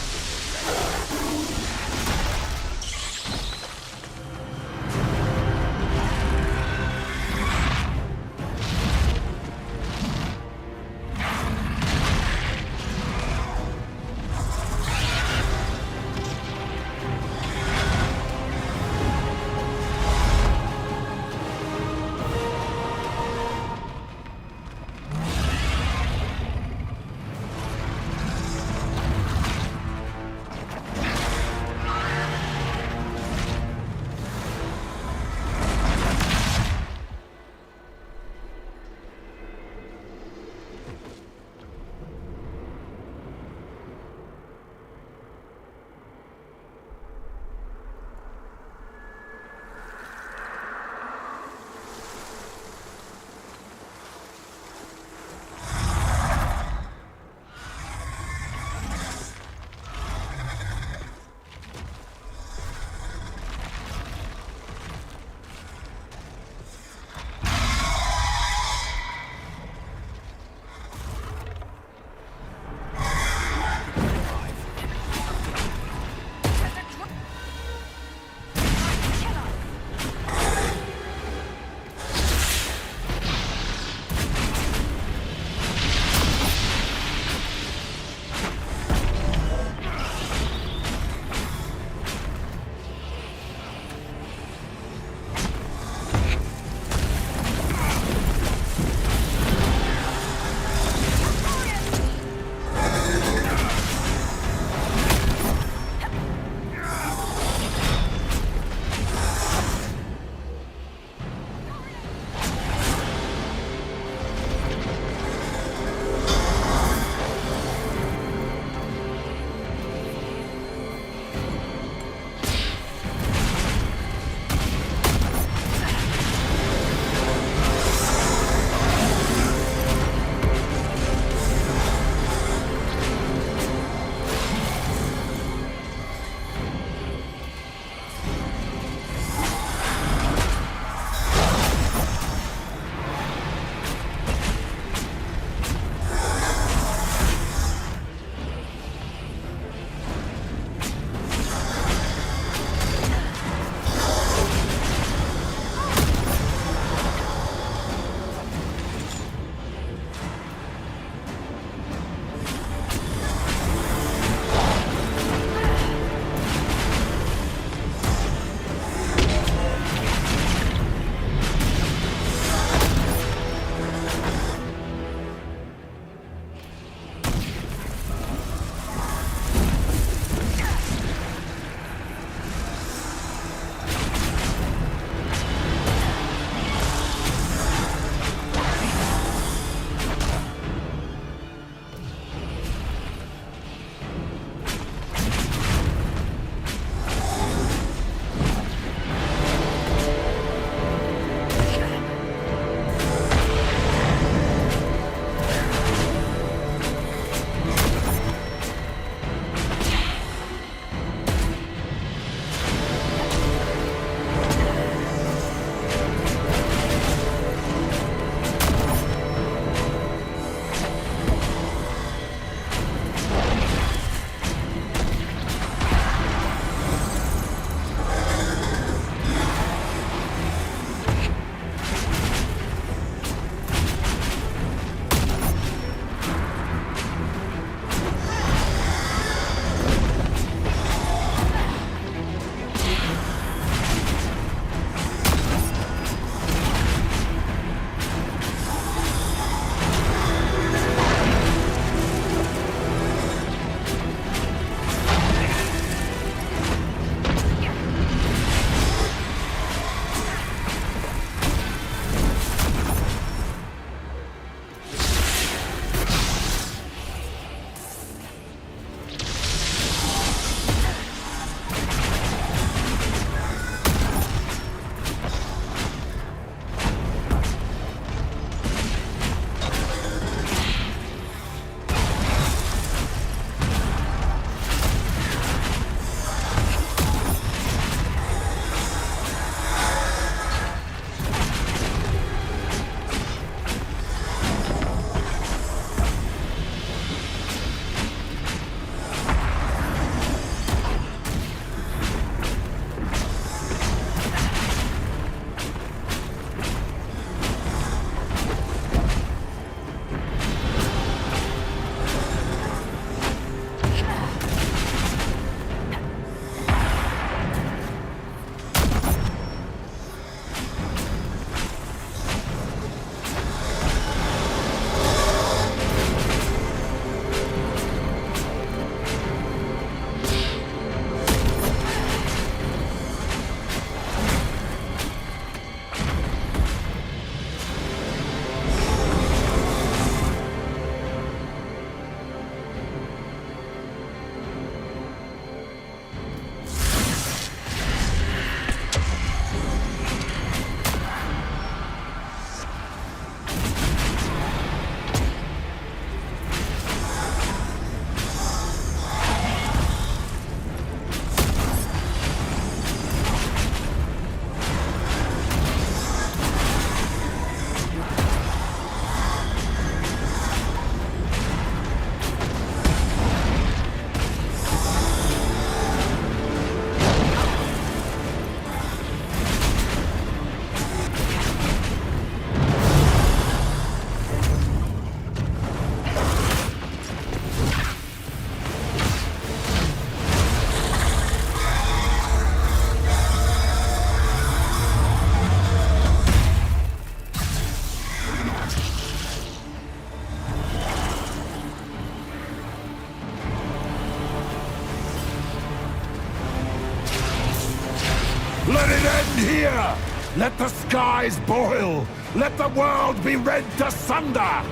it end here! Let the skies boil! Let the world be rent asunder!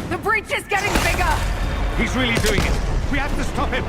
The breach is getting bigger! He's really doing it. We have to stop him.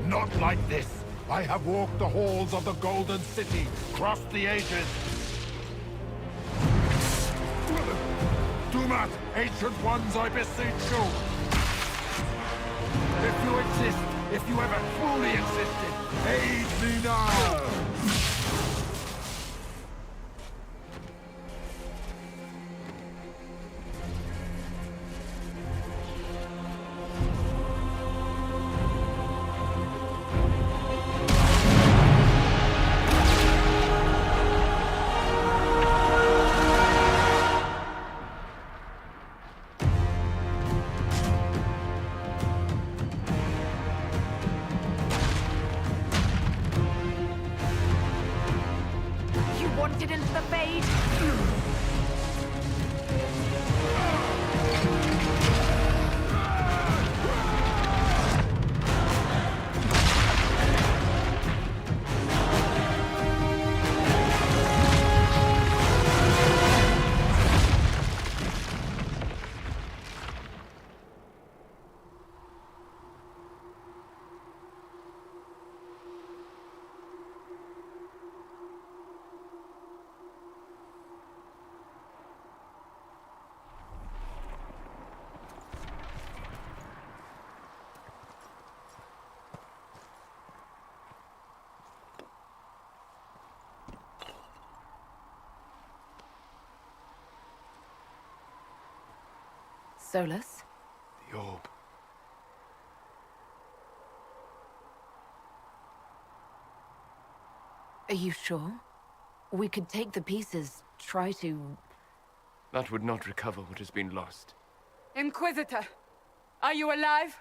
Not like this. I have walked the halls of the Golden City, crossed the ages. Dumat, ancient ones, I beseech you. If you exist, if you ever truly existed, aid me now! Wanted into the fade? Solus? The orb. Are you sure? We could take the pieces, try to... That would not recover what has been lost. Inquisitor, are you alive?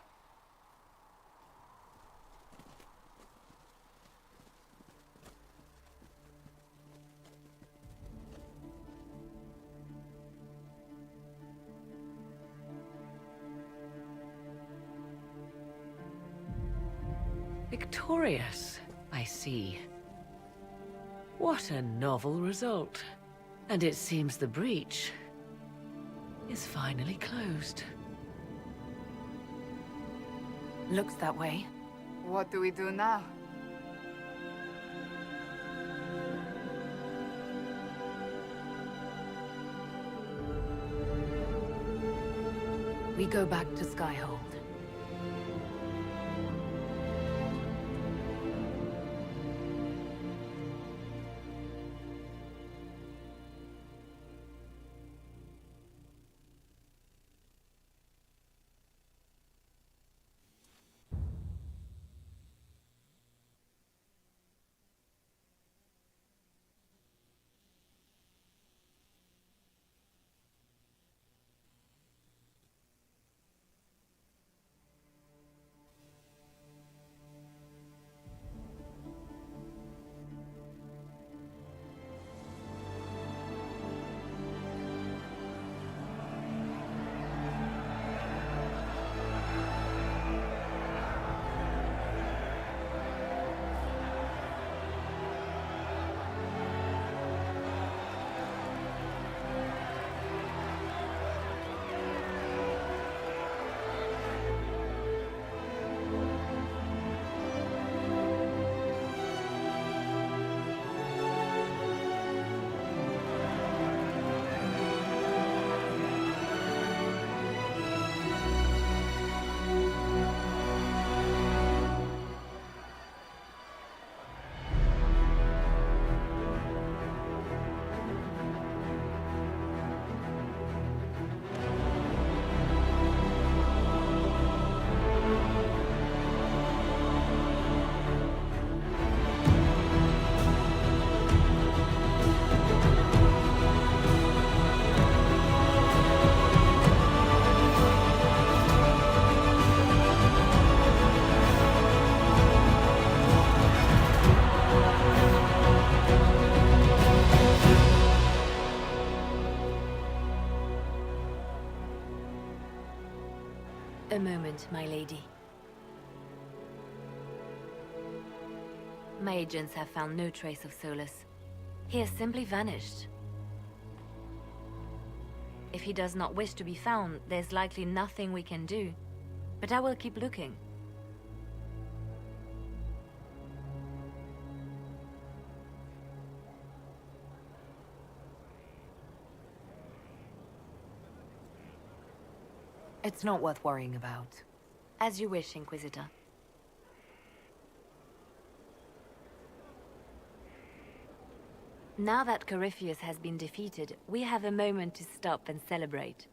Victorious, I see. What a novel result. And it seems the breach is finally closed. Looks that way. What do we do now? We go back to Skyhold. A moment, my lady. My agents have found no trace of Solus. He has simply vanished. If he does not wish to be found, there's likely nothing we can do. But I will keep looking. It's not worth worrying about. As you wish, Inquisitor. Now that Corypheus has been defeated, we have a moment to stop and celebrate.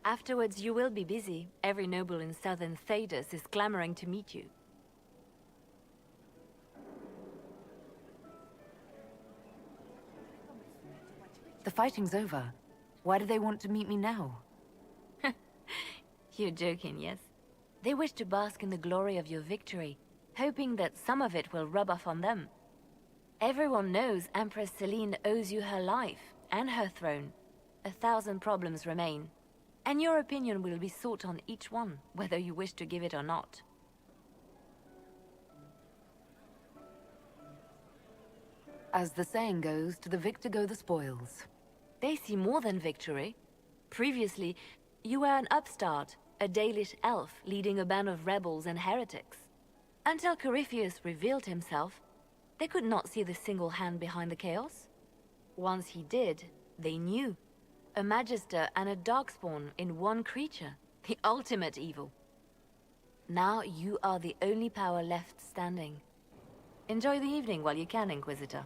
Afterwards, you will be busy. Every noble in southern Thedas is clamoring to meet you. The fighting's over. Why do they want to meet me now? You're joking, yes? They wish to bask in the glory of your victory, hoping that some of it will rub off on them. Everyone knows Empress Celine owes you her life and her throne. 1,000 problems remain, and your opinion will be sought on each one, whether you wish to give it or not. As the saying goes, to the victor go the spoils. They see more than victory. Previously, you were an upstart, a Dalish elf leading a band of rebels and heretics. Until Corypheus revealed himself, they could not see the single hand behind the chaos. Once he did, they knew. A Magister and a Darkspawn in one creature, the ultimate evil. Now you are the only power left standing. Enjoy the evening while you can, Inquisitor.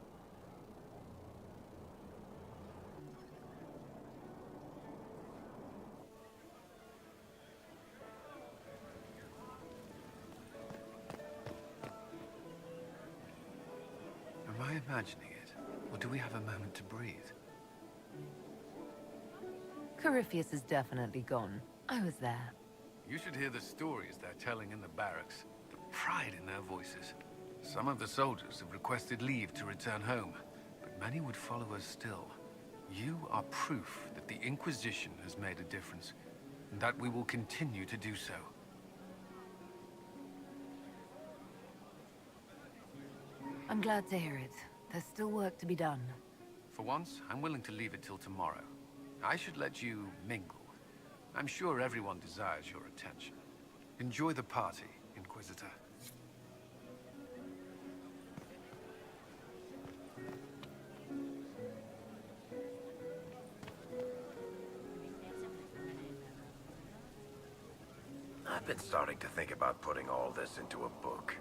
Am I imagining it? Or do we have a moment to breathe? Corypheus is definitely gone. I was there. You should hear the stories they're telling in the barracks. The pride in their voices. Some of the soldiers have requested leave to return home, but many would follow us still. You are proof that the Inquisition has made a difference, and that we will continue to do so. I'm glad to hear it. There's still work to be done. For once, I'm willing to leave it till tomorrow. I should let you mingle. I'm sure everyone desires your attention. Enjoy the party, Inquisitor. I've been starting to think about putting all this into a book.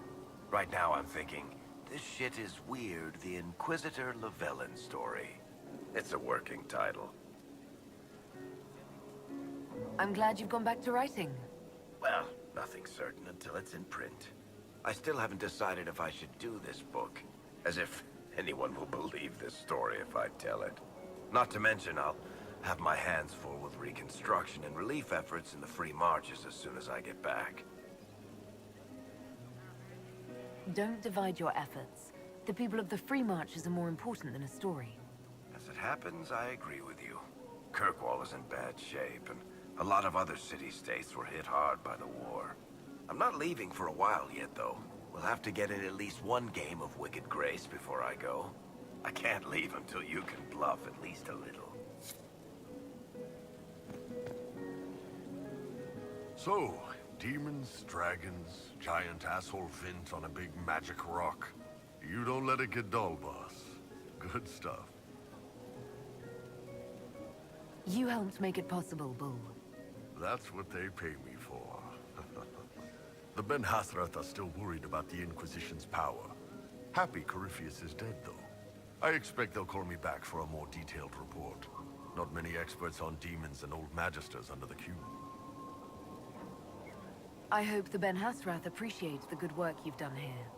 Right now I'm thinking, this shit is weird, the Inquisitor Llewellyn story. It's a working title. I'm glad you've gone back to writing. Well, nothing's certain until it's in print. I still haven't decided if I should do this book. As if anyone will believe this story if I tell it. Not to mention, I'll have my hands full with reconstruction and relief efforts in the Free Marches as soon as I get back. Don't divide your efforts. The people of the Free Marches are more important than a story. As it happens, I agree with you. Kirkwall is in bad shape, and a lot of other city-states were hit hard by the war. I'm not leaving for a while yet, though. We'll have to get in at least one game of Wicked Grace before I go. I can't leave until you can bluff at least a little. So, demons, dragons, giant asshole Vint on a big magic rock. You don't let it get dull, boss. Good stuff. You helped make it possible, Bull. That's what they pay me for. The Ben Hathrath are still worried about the Inquisition's power. Happy Corypheus is dead, though. I expect they'll call me back for a more detailed report. Not many experts on demons and old magisters under the cube. I hope the Ben Hathrath appreciates the good work you've done here.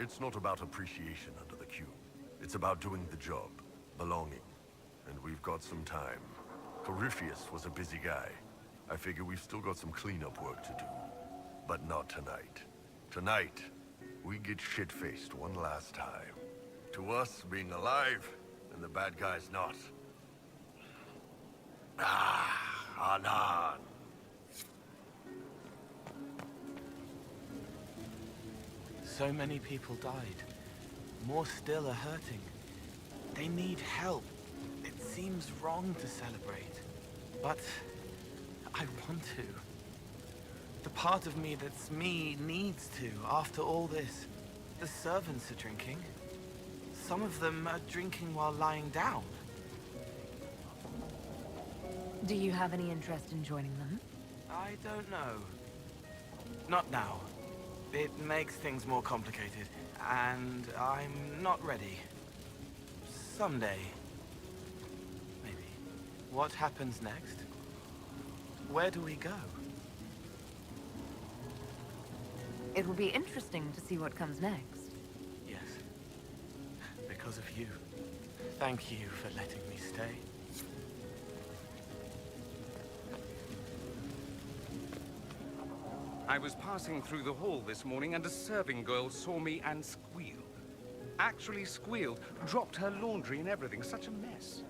It's not about appreciation under the cube. It's about doing the job, belonging. And we've got some time. Corypheus was a busy guy. I figure we've still got some cleanup work to do. But not tonight. Tonight, we get shit-faced one last time. To us, being alive, and the bad guys not. Ah, Anan. So many people died. More still are hurting. They need help. It seems wrong to celebrate, but I want to. The part of me that's me needs to, after all this. The servants are drinking. Some of them are drinking while lying down. Do you have any interest in joining them? I don't know. Not now. It makes things more complicated, and I'm not ready. Someday. Maybe. What happens next? Where do we go? It will be interesting to see what comes next. Yes. Because of you. Thank you for letting me stay. I was passing through the hall this morning and a serving girl saw me and squealed. Actually squealed, dropped her laundry and everything. Such a mess.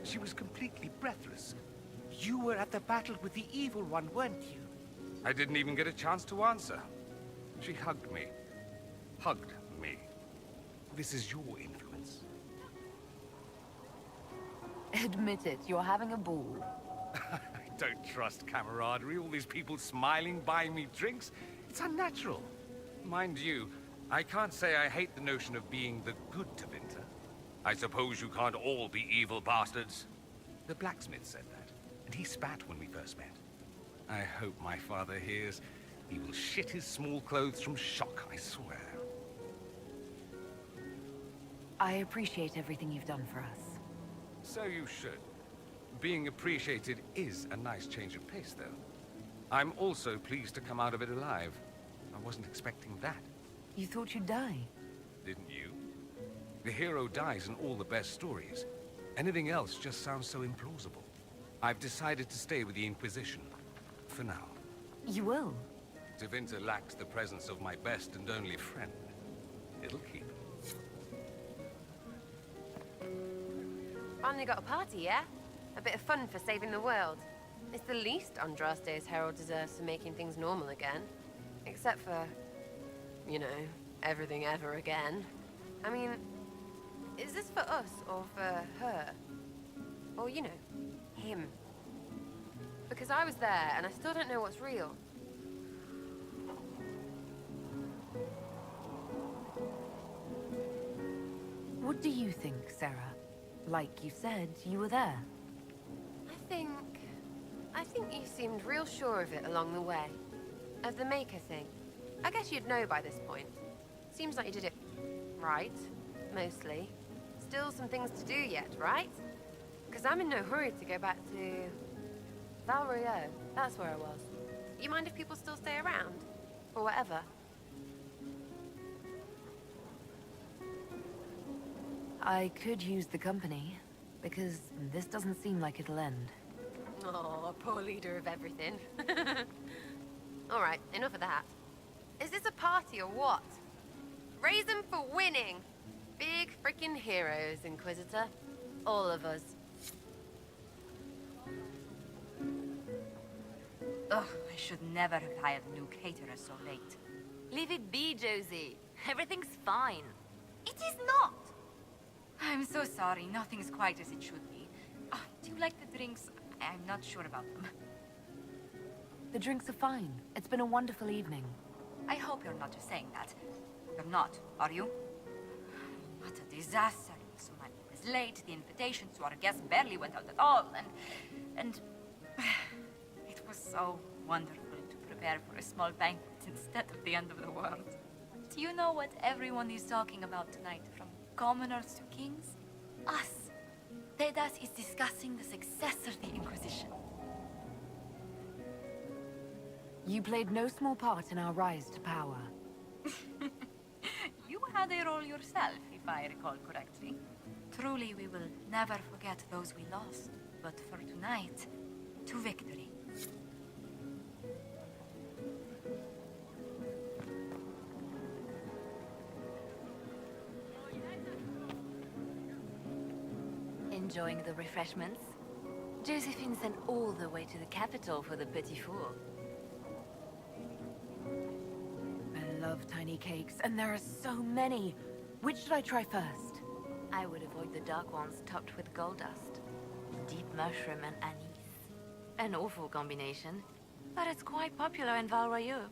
She was completely breathless. You were at the battle with the evil one, weren't you? I didn't even get a chance to answer. She hugged me. Hugged me. This is your influence. Admit it, you're having a ball. I don't trust camaraderie. All these people smiling, buying me drinks. It's unnatural. Mind you, I can't say I hate the notion of being the good Tevinter. I suppose you can't all be evil bastards. The blacksmith said that, and he spat when we first met. I hope my father hears. He will shit his small clothes from shock, I swear. I appreciate everything you've done for us. So you should. Being appreciated is a nice change of pace, though. I'm also pleased to come out of it alive. I wasn't expecting that. You thought you'd die? Didn't you? The hero dies in all the best stories. Anything else just sounds so implausible. I've decided to stay with the Inquisition. For now. You will? Tevinter lacks the presence of my best and only friend. It'll keep. Finally got a party, yeah? A bit of fun for saving the world. It's the least Andraste's herald deserves for making things normal again. Except for, you know, everything ever again. I mean, is this for us or for her? Or, you know, him? Because I was there and I still don't know what's real. What do you think, Sarah? Like you said, you were there. I think you seemed real sure of it along the way. Of the Maker thing. I guess you'd know by this point. Seems like you did it right, mostly. Still some things to do yet, right? Because I'm in no hurry to go back to... Valrio, that's where I was. You mind if people still stay around? Or whatever? I could use the company, because this doesn't seem like it'll end. Oh, poor leader of everything. All right, enough of that. Is this a party or what? Raise them for winning! Big freaking heroes, Inquisitor. All of us. Ugh, I should never have hired new caterers so late. Leave it be, Josie. Everything's fine. It is not! I'm so sorry, nothing's quite as it should be. Oh, do you like the drinks? I'm not sure about them. The drinks are fine. It's been a wonderful evening. I hope you're not just saying that. You're not, are you? What a disaster. So money was late, the invitations to our guests barely went out at all, and... It was so wonderful to prepare for a small banquet instead of the end of the world. Do you know what everyone is talking about tonight, from commoners to kings? Us. Dedas is discussing the successor of the Inquisition. You played no small part in our rise to power. You had a role yourself, if I recall correctly. Truly, we will never forget those we lost. But for tonight, to victory. Enjoying the refreshments? Josephine sent all the way to the capital for the petit four. love tiny cakes, and there are so many. Which should I try first? I would avoid the dark ones topped with gold dust. Deep mushroom and anise. An awful combination, but it's quite popular in Val Royeaux.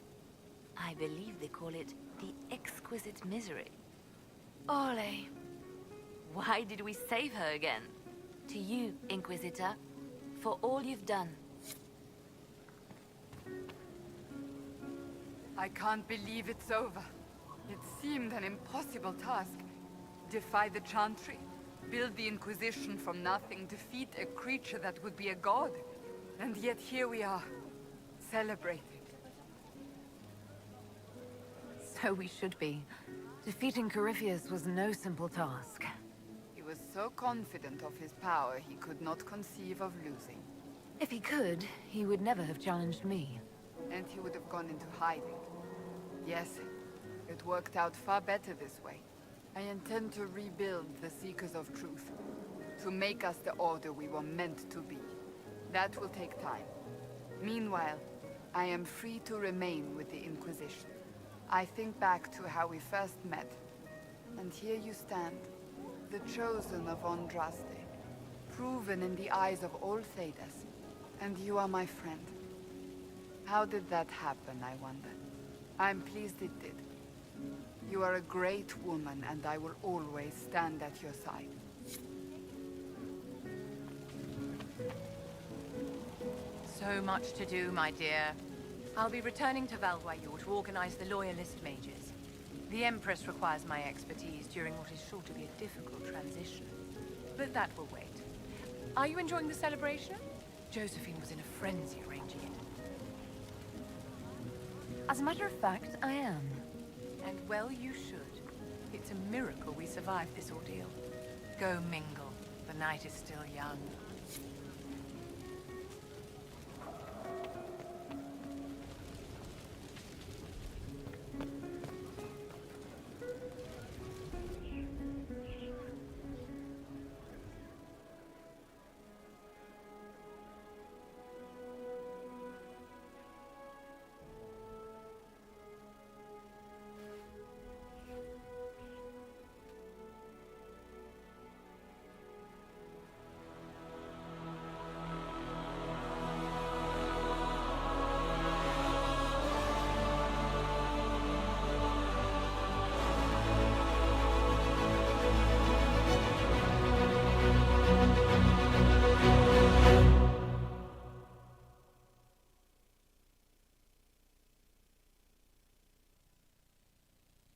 I believe they call it the exquisite misery. Ole. Why did we save her again? To you, Inquisitor, for all you've done. I can't believe it's over. It seemed an impossible task. Defy the Chantry, build the Inquisition from nothing, defeat a creature that would be a god. And yet here we are, celebrating. So we should be. Defeating Corypheus was no simple task. He was so confident of his power, he could not conceive of losing. If he could, he would never have challenged me. And he would have gone into hiding. Yes, it worked out far better this way. I intend to rebuild the Seekers of Truth, to make us the Order we were meant to be. That will take time. Meanwhile, I am free to remain with the Inquisition. I think back to how we first met, and here you stand, the chosen of Andraste, proven in the eyes of all Thedas, and you are my friend. How did that happen, I wonder? I'm pleased it did. You are a great woman, and I will always stand at your side. So much to do, my dear. I'll be returning to Val Royeaux to organize the Loyalist Mages. The Empress requires my expertise during what is sure to be a difficult transition. But that will wait. Are you enjoying the celebration? Josephine was in a frenzy arranging it. As a matter of fact, I am. And well you should. It's a miracle we survived this ordeal. Go mingle. The night is still young.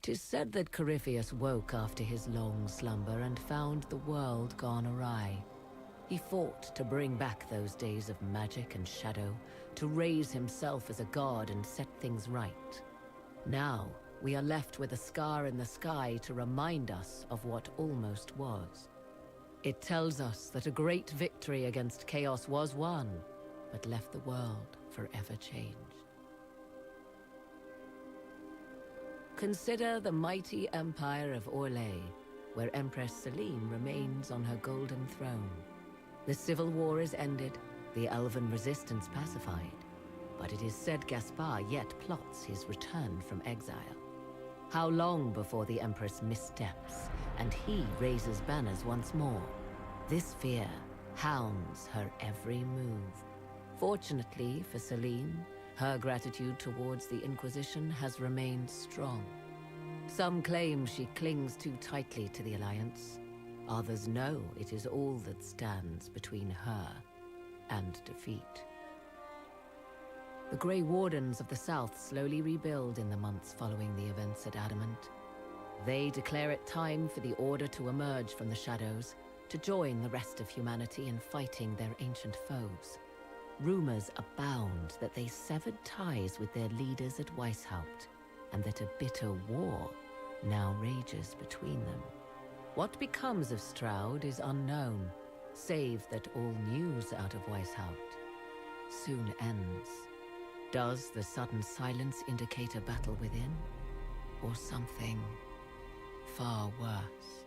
Tis said that Corypheus woke after his long slumber and found the world gone awry. He fought to bring back those days of magic and shadow, to raise himself as a god and set things right. Now, we are left with a scar in the sky to remind us of what almost was. It tells us that a great victory against chaos was won, but left the world forever changed. Consider the mighty empire of Orlais, where Empress Celine remains on her golden throne. The civil war is ended, the elven resistance pacified, but it is said Gaspard yet plots his return from exile. How long before the Empress missteps, and he raises banners once more? This fear hounds her every move. Fortunately for Celine, her gratitude towards the Inquisition has remained strong. Some claim she clings too tightly to the Alliance. Others know it is all that stands between her and defeat. The Grey Wardens of the South slowly rebuild in the months following the events at Adamant. They declare it time for the Order to emerge from the shadows, to join the rest of humanity in fighting their ancient foes. Rumors abound that they severed ties with their leaders at Weishaupt, and that a bitter war now rages between them. What becomes of Stroud is unknown, save that all news out of Weishaupt soon ends. Does the sudden silence indicate a battle within, or something far worse?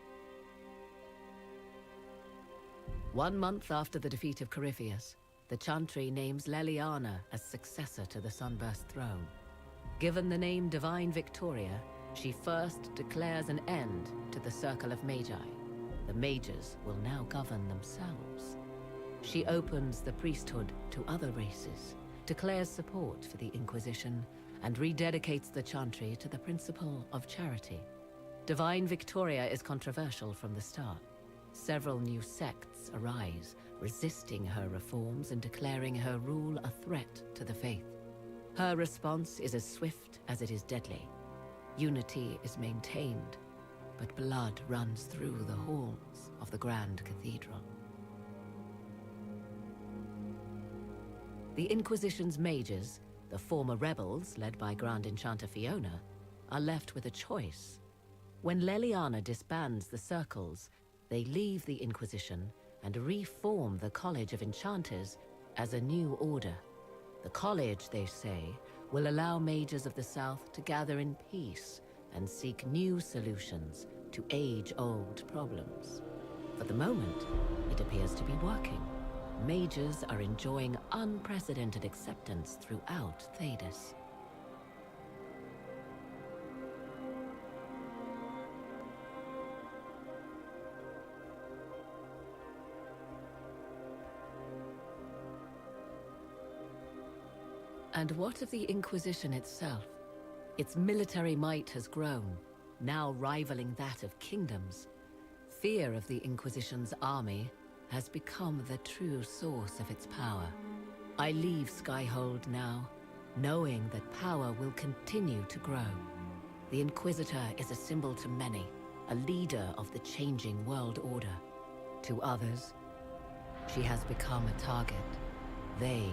1 month after the defeat of Corypheus, the Chantry names Leliana as successor to the Sunburst throne. Given the name Divine Victoria, she first declares an end to the Circle of Magi. The mages will now govern themselves. She opens the priesthood to other races, declares support for the Inquisition, and rededicates the Chantry to the principle of charity. Divine Victoria is controversial from the start. Several new sects arise, resisting her reforms and declaring her rule a threat to the faith. Her response is as swift as it is deadly. Unity is maintained, but blood runs through the halls of the Grand Cathedral. The Inquisition's mages, the former rebels led by Grand Enchanter Fiona, are left with a choice. When Leliana disbands the circles, they leave the Inquisition and reform the College of Enchanters as a new order. The college, they say, will allow mages of the South to gather in peace and seek new solutions to age-old problems. For the moment, it appears to be working. Mages are enjoying unprecedented acceptance throughout Thedas. And what of the Inquisition itself? Its military might has grown, now rivaling that of kingdoms. Fear of the Inquisition's army has become the true source of its power. I leave Skyhold now, knowing that power will continue to grow. The Inquisitor is a symbol to many, a leader of the changing world order. To others, she has become a target. They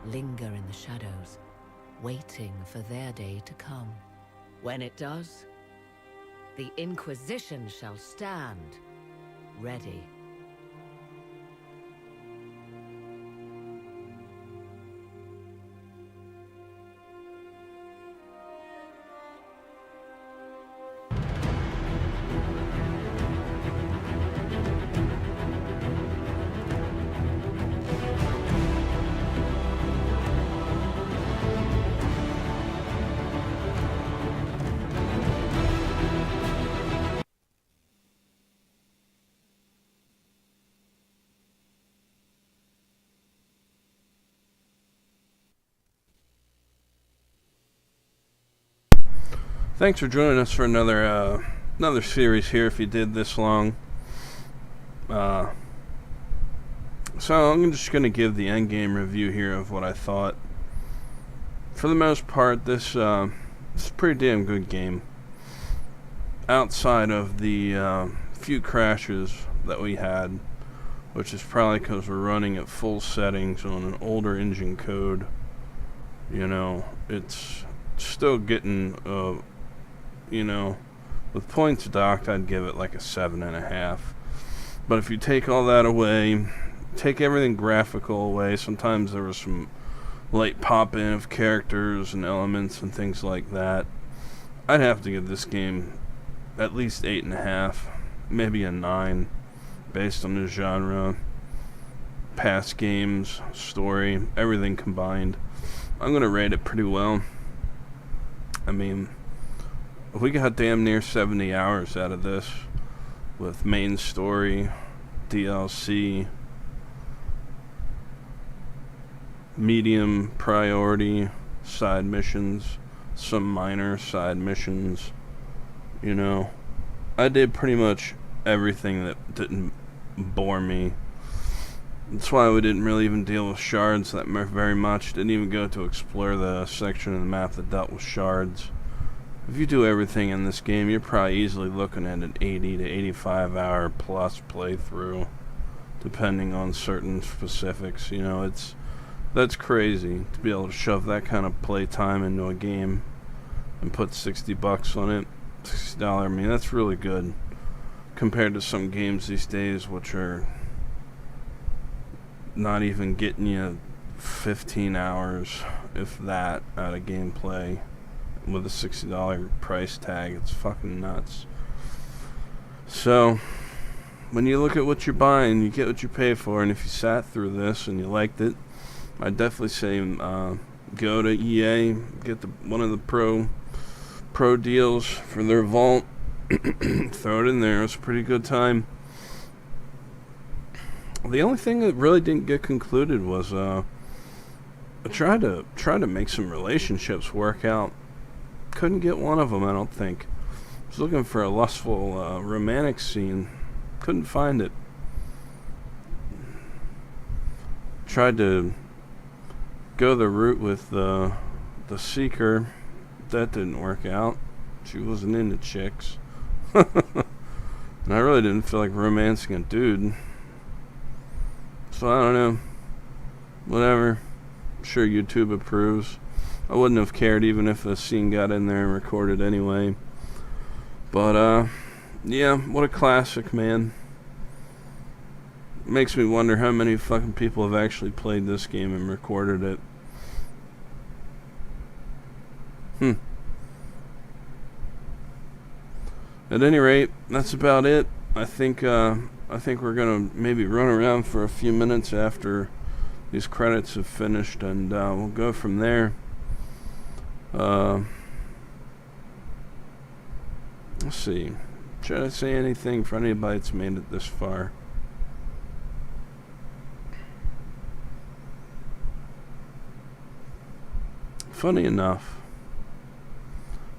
linger in the shadows, waiting for their day to come. When it does, the Inquisition shall stand, ready. Thanks for joining us for another series here. If you did this long, so I'm just going to give the endgame review here of what I thought. For the most part, this is a pretty damn good game. Outside of the few crashes that we had, which is probably because we're running at full settings on an older engine code. You know, it's still getting. You know, with points docked, I'd give it like a 7.5. But if you take all that away, take everything graphical away, sometimes there was some light pop-in of characters and elements and things like that, I'd have to give this game at least 8.5, maybe a 9, based on the genre, past games, story, everything combined. I'm going to rate it pretty well. I mean, we got damn near 70 hours out of this, with main story, DLC, medium priority side missions, some minor side missions. You know, I did pretty much everything that didn't bore me. That's why we didn't really even deal with shards that very much. Didn't even go to explore the section of the map that dealt with shards. If you do everything in this game, you're probably easily looking at an 80 to 85 hour plus playthrough, depending on certain specifics. You know, that's crazy to be able to shove that kind of play time into a game and put $60 on it. $60, I mean, that's really good compared to some games these days, which are not even getting you 15 hours, if that, out of gameplay. With a $60 price tag, it's fucking nuts. So, when you look at what you're buying, you get what you pay for, and if you sat through this and you liked it, I'd definitely say go to EA, get one of the pro deals for their vault, throw it in there. It was a pretty good time. The only thing that really didn't get concluded was I tried to make some relationships work out. Couldn't get one of them, I don't think. I was looking for a lustful romantic scene. Couldn't find it. Tried to go the route with the Seeker. That didn't work out. She wasn't into chicks. And I really didn't feel like romancing a dude. So I don't know. Whatever. I'm sure YouTube approves. I wouldn't have cared even if the scene got in there and recorded anyway. But, yeah, what a classic, man. Makes me wonder how many fucking people have actually played this game and recorded it. At any rate, that's about it. I think we're gonna maybe run around for a few minutes after these credits have finished, and we'll go from there. Let's see. Should I say anything for anybody that's made it this far? Funny enough,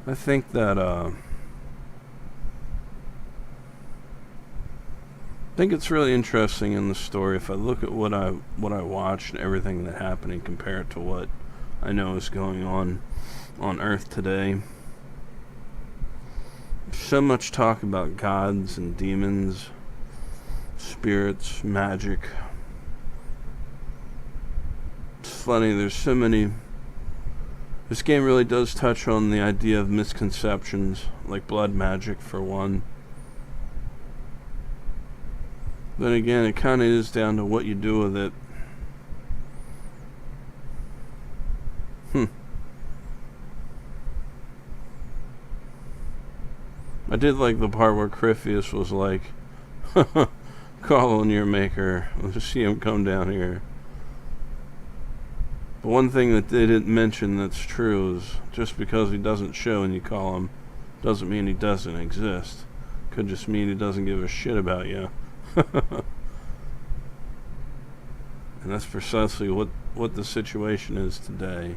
I think that I think it's really interesting in the story if I look at what I watched and everything that happened and compare it to what I know is going on Earth today. So much talk about gods and demons, spirits, magic. It's funny, there's so many. This game really does touch on the idea of misconceptions, like blood magic for one. Then again, it kind of is down to what you do with it. I did like the part where Corypheus was like, call on your maker. Let's see him come down here. But one thing that they didn't mention that's true is just because he doesn't show and you call him doesn't mean he doesn't exist. Could just mean he doesn't give a shit about you. And that's precisely what the situation is today.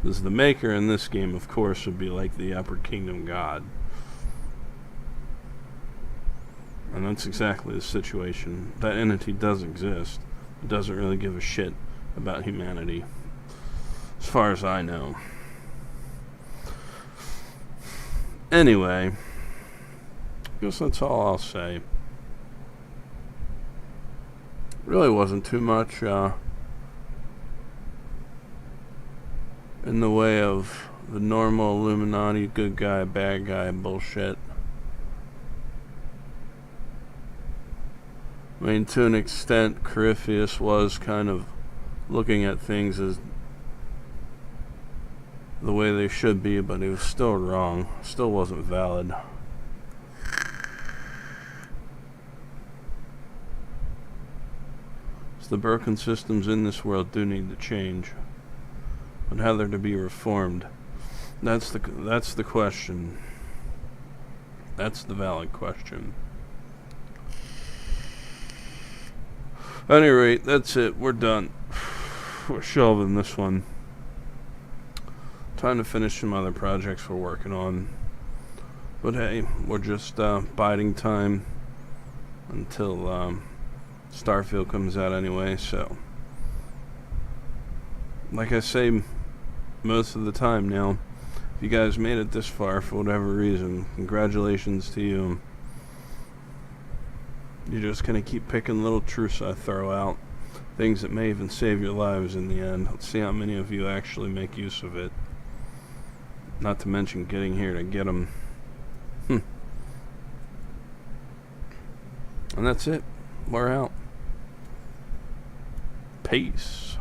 Because the maker in this game, of course, would be like the Upper Kingdom God. And that's exactly the situation. That entity does exist. It doesn't really give a shit about humanity. As far as I know. Anyway, I guess that's all I'll say. Really wasn't too much in the way of the normal Illuminati good guy, bad guy bullshit. I mean, to an extent, Corypheus was kind of looking at things as the way they should be, but he was still wrong. Still wasn't valid. So the broken systems in this world do need to change. But how they're to be reformed, that's the question. That's the valid question. At any rate, that's it. We're done. We're shelving this one. Time to finish some other projects we're working on. But hey, we're just biding time until Starfield comes out anyway, so. Like I say most of the time now, if you guys made it this far for whatever reason, congratulations to you. You're just gonna keep picking little truths I throw out. Things that may even save your lives in the end. Let's see how many of you actually make use of it. Not to mention getting here to get them. And that's it. We're out. Peace.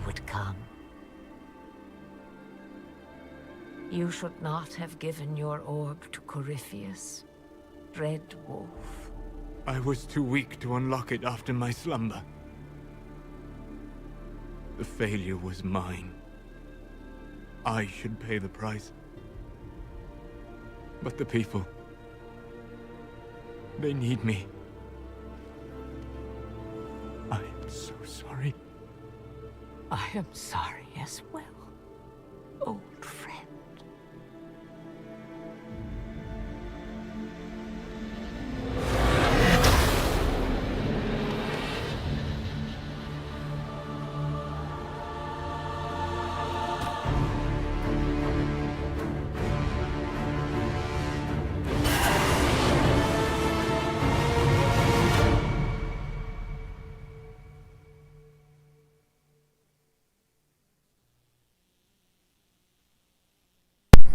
would come. You should not have given your orb to Corypheus, Red Wolf. I was too weak to unlock it after my slumber. The failure was mine. I should pay the price. But the people... they need me. I am so sorry. I am sorry as well, old friend.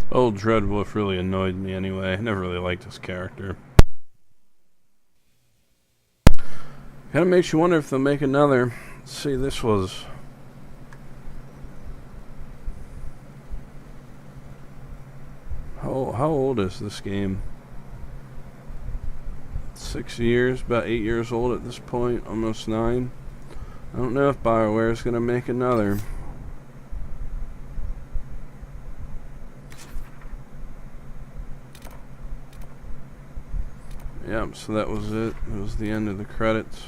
Old Dreadwolf really annoyed me anyway. I never really liked his character. Kinda makes you wonder if they'll make another. Let's see, this was... How old is this game? 6 years, about 8 years old at this point, almost 9. I don't know if BioWare is gonna make another. Yep, so that was it. It was the end of the credits.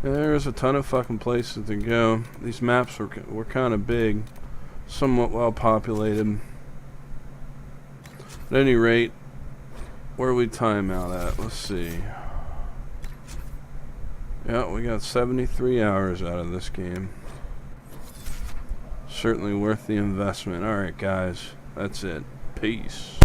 There's a ton of fucking places to go. These maps were kind of big, somewhat well populated. At any rate, where we time out at? Let's see. Yeah, we got 73 hours out of this game. Certainly worth the investment. Alright guys, that's it. Peace.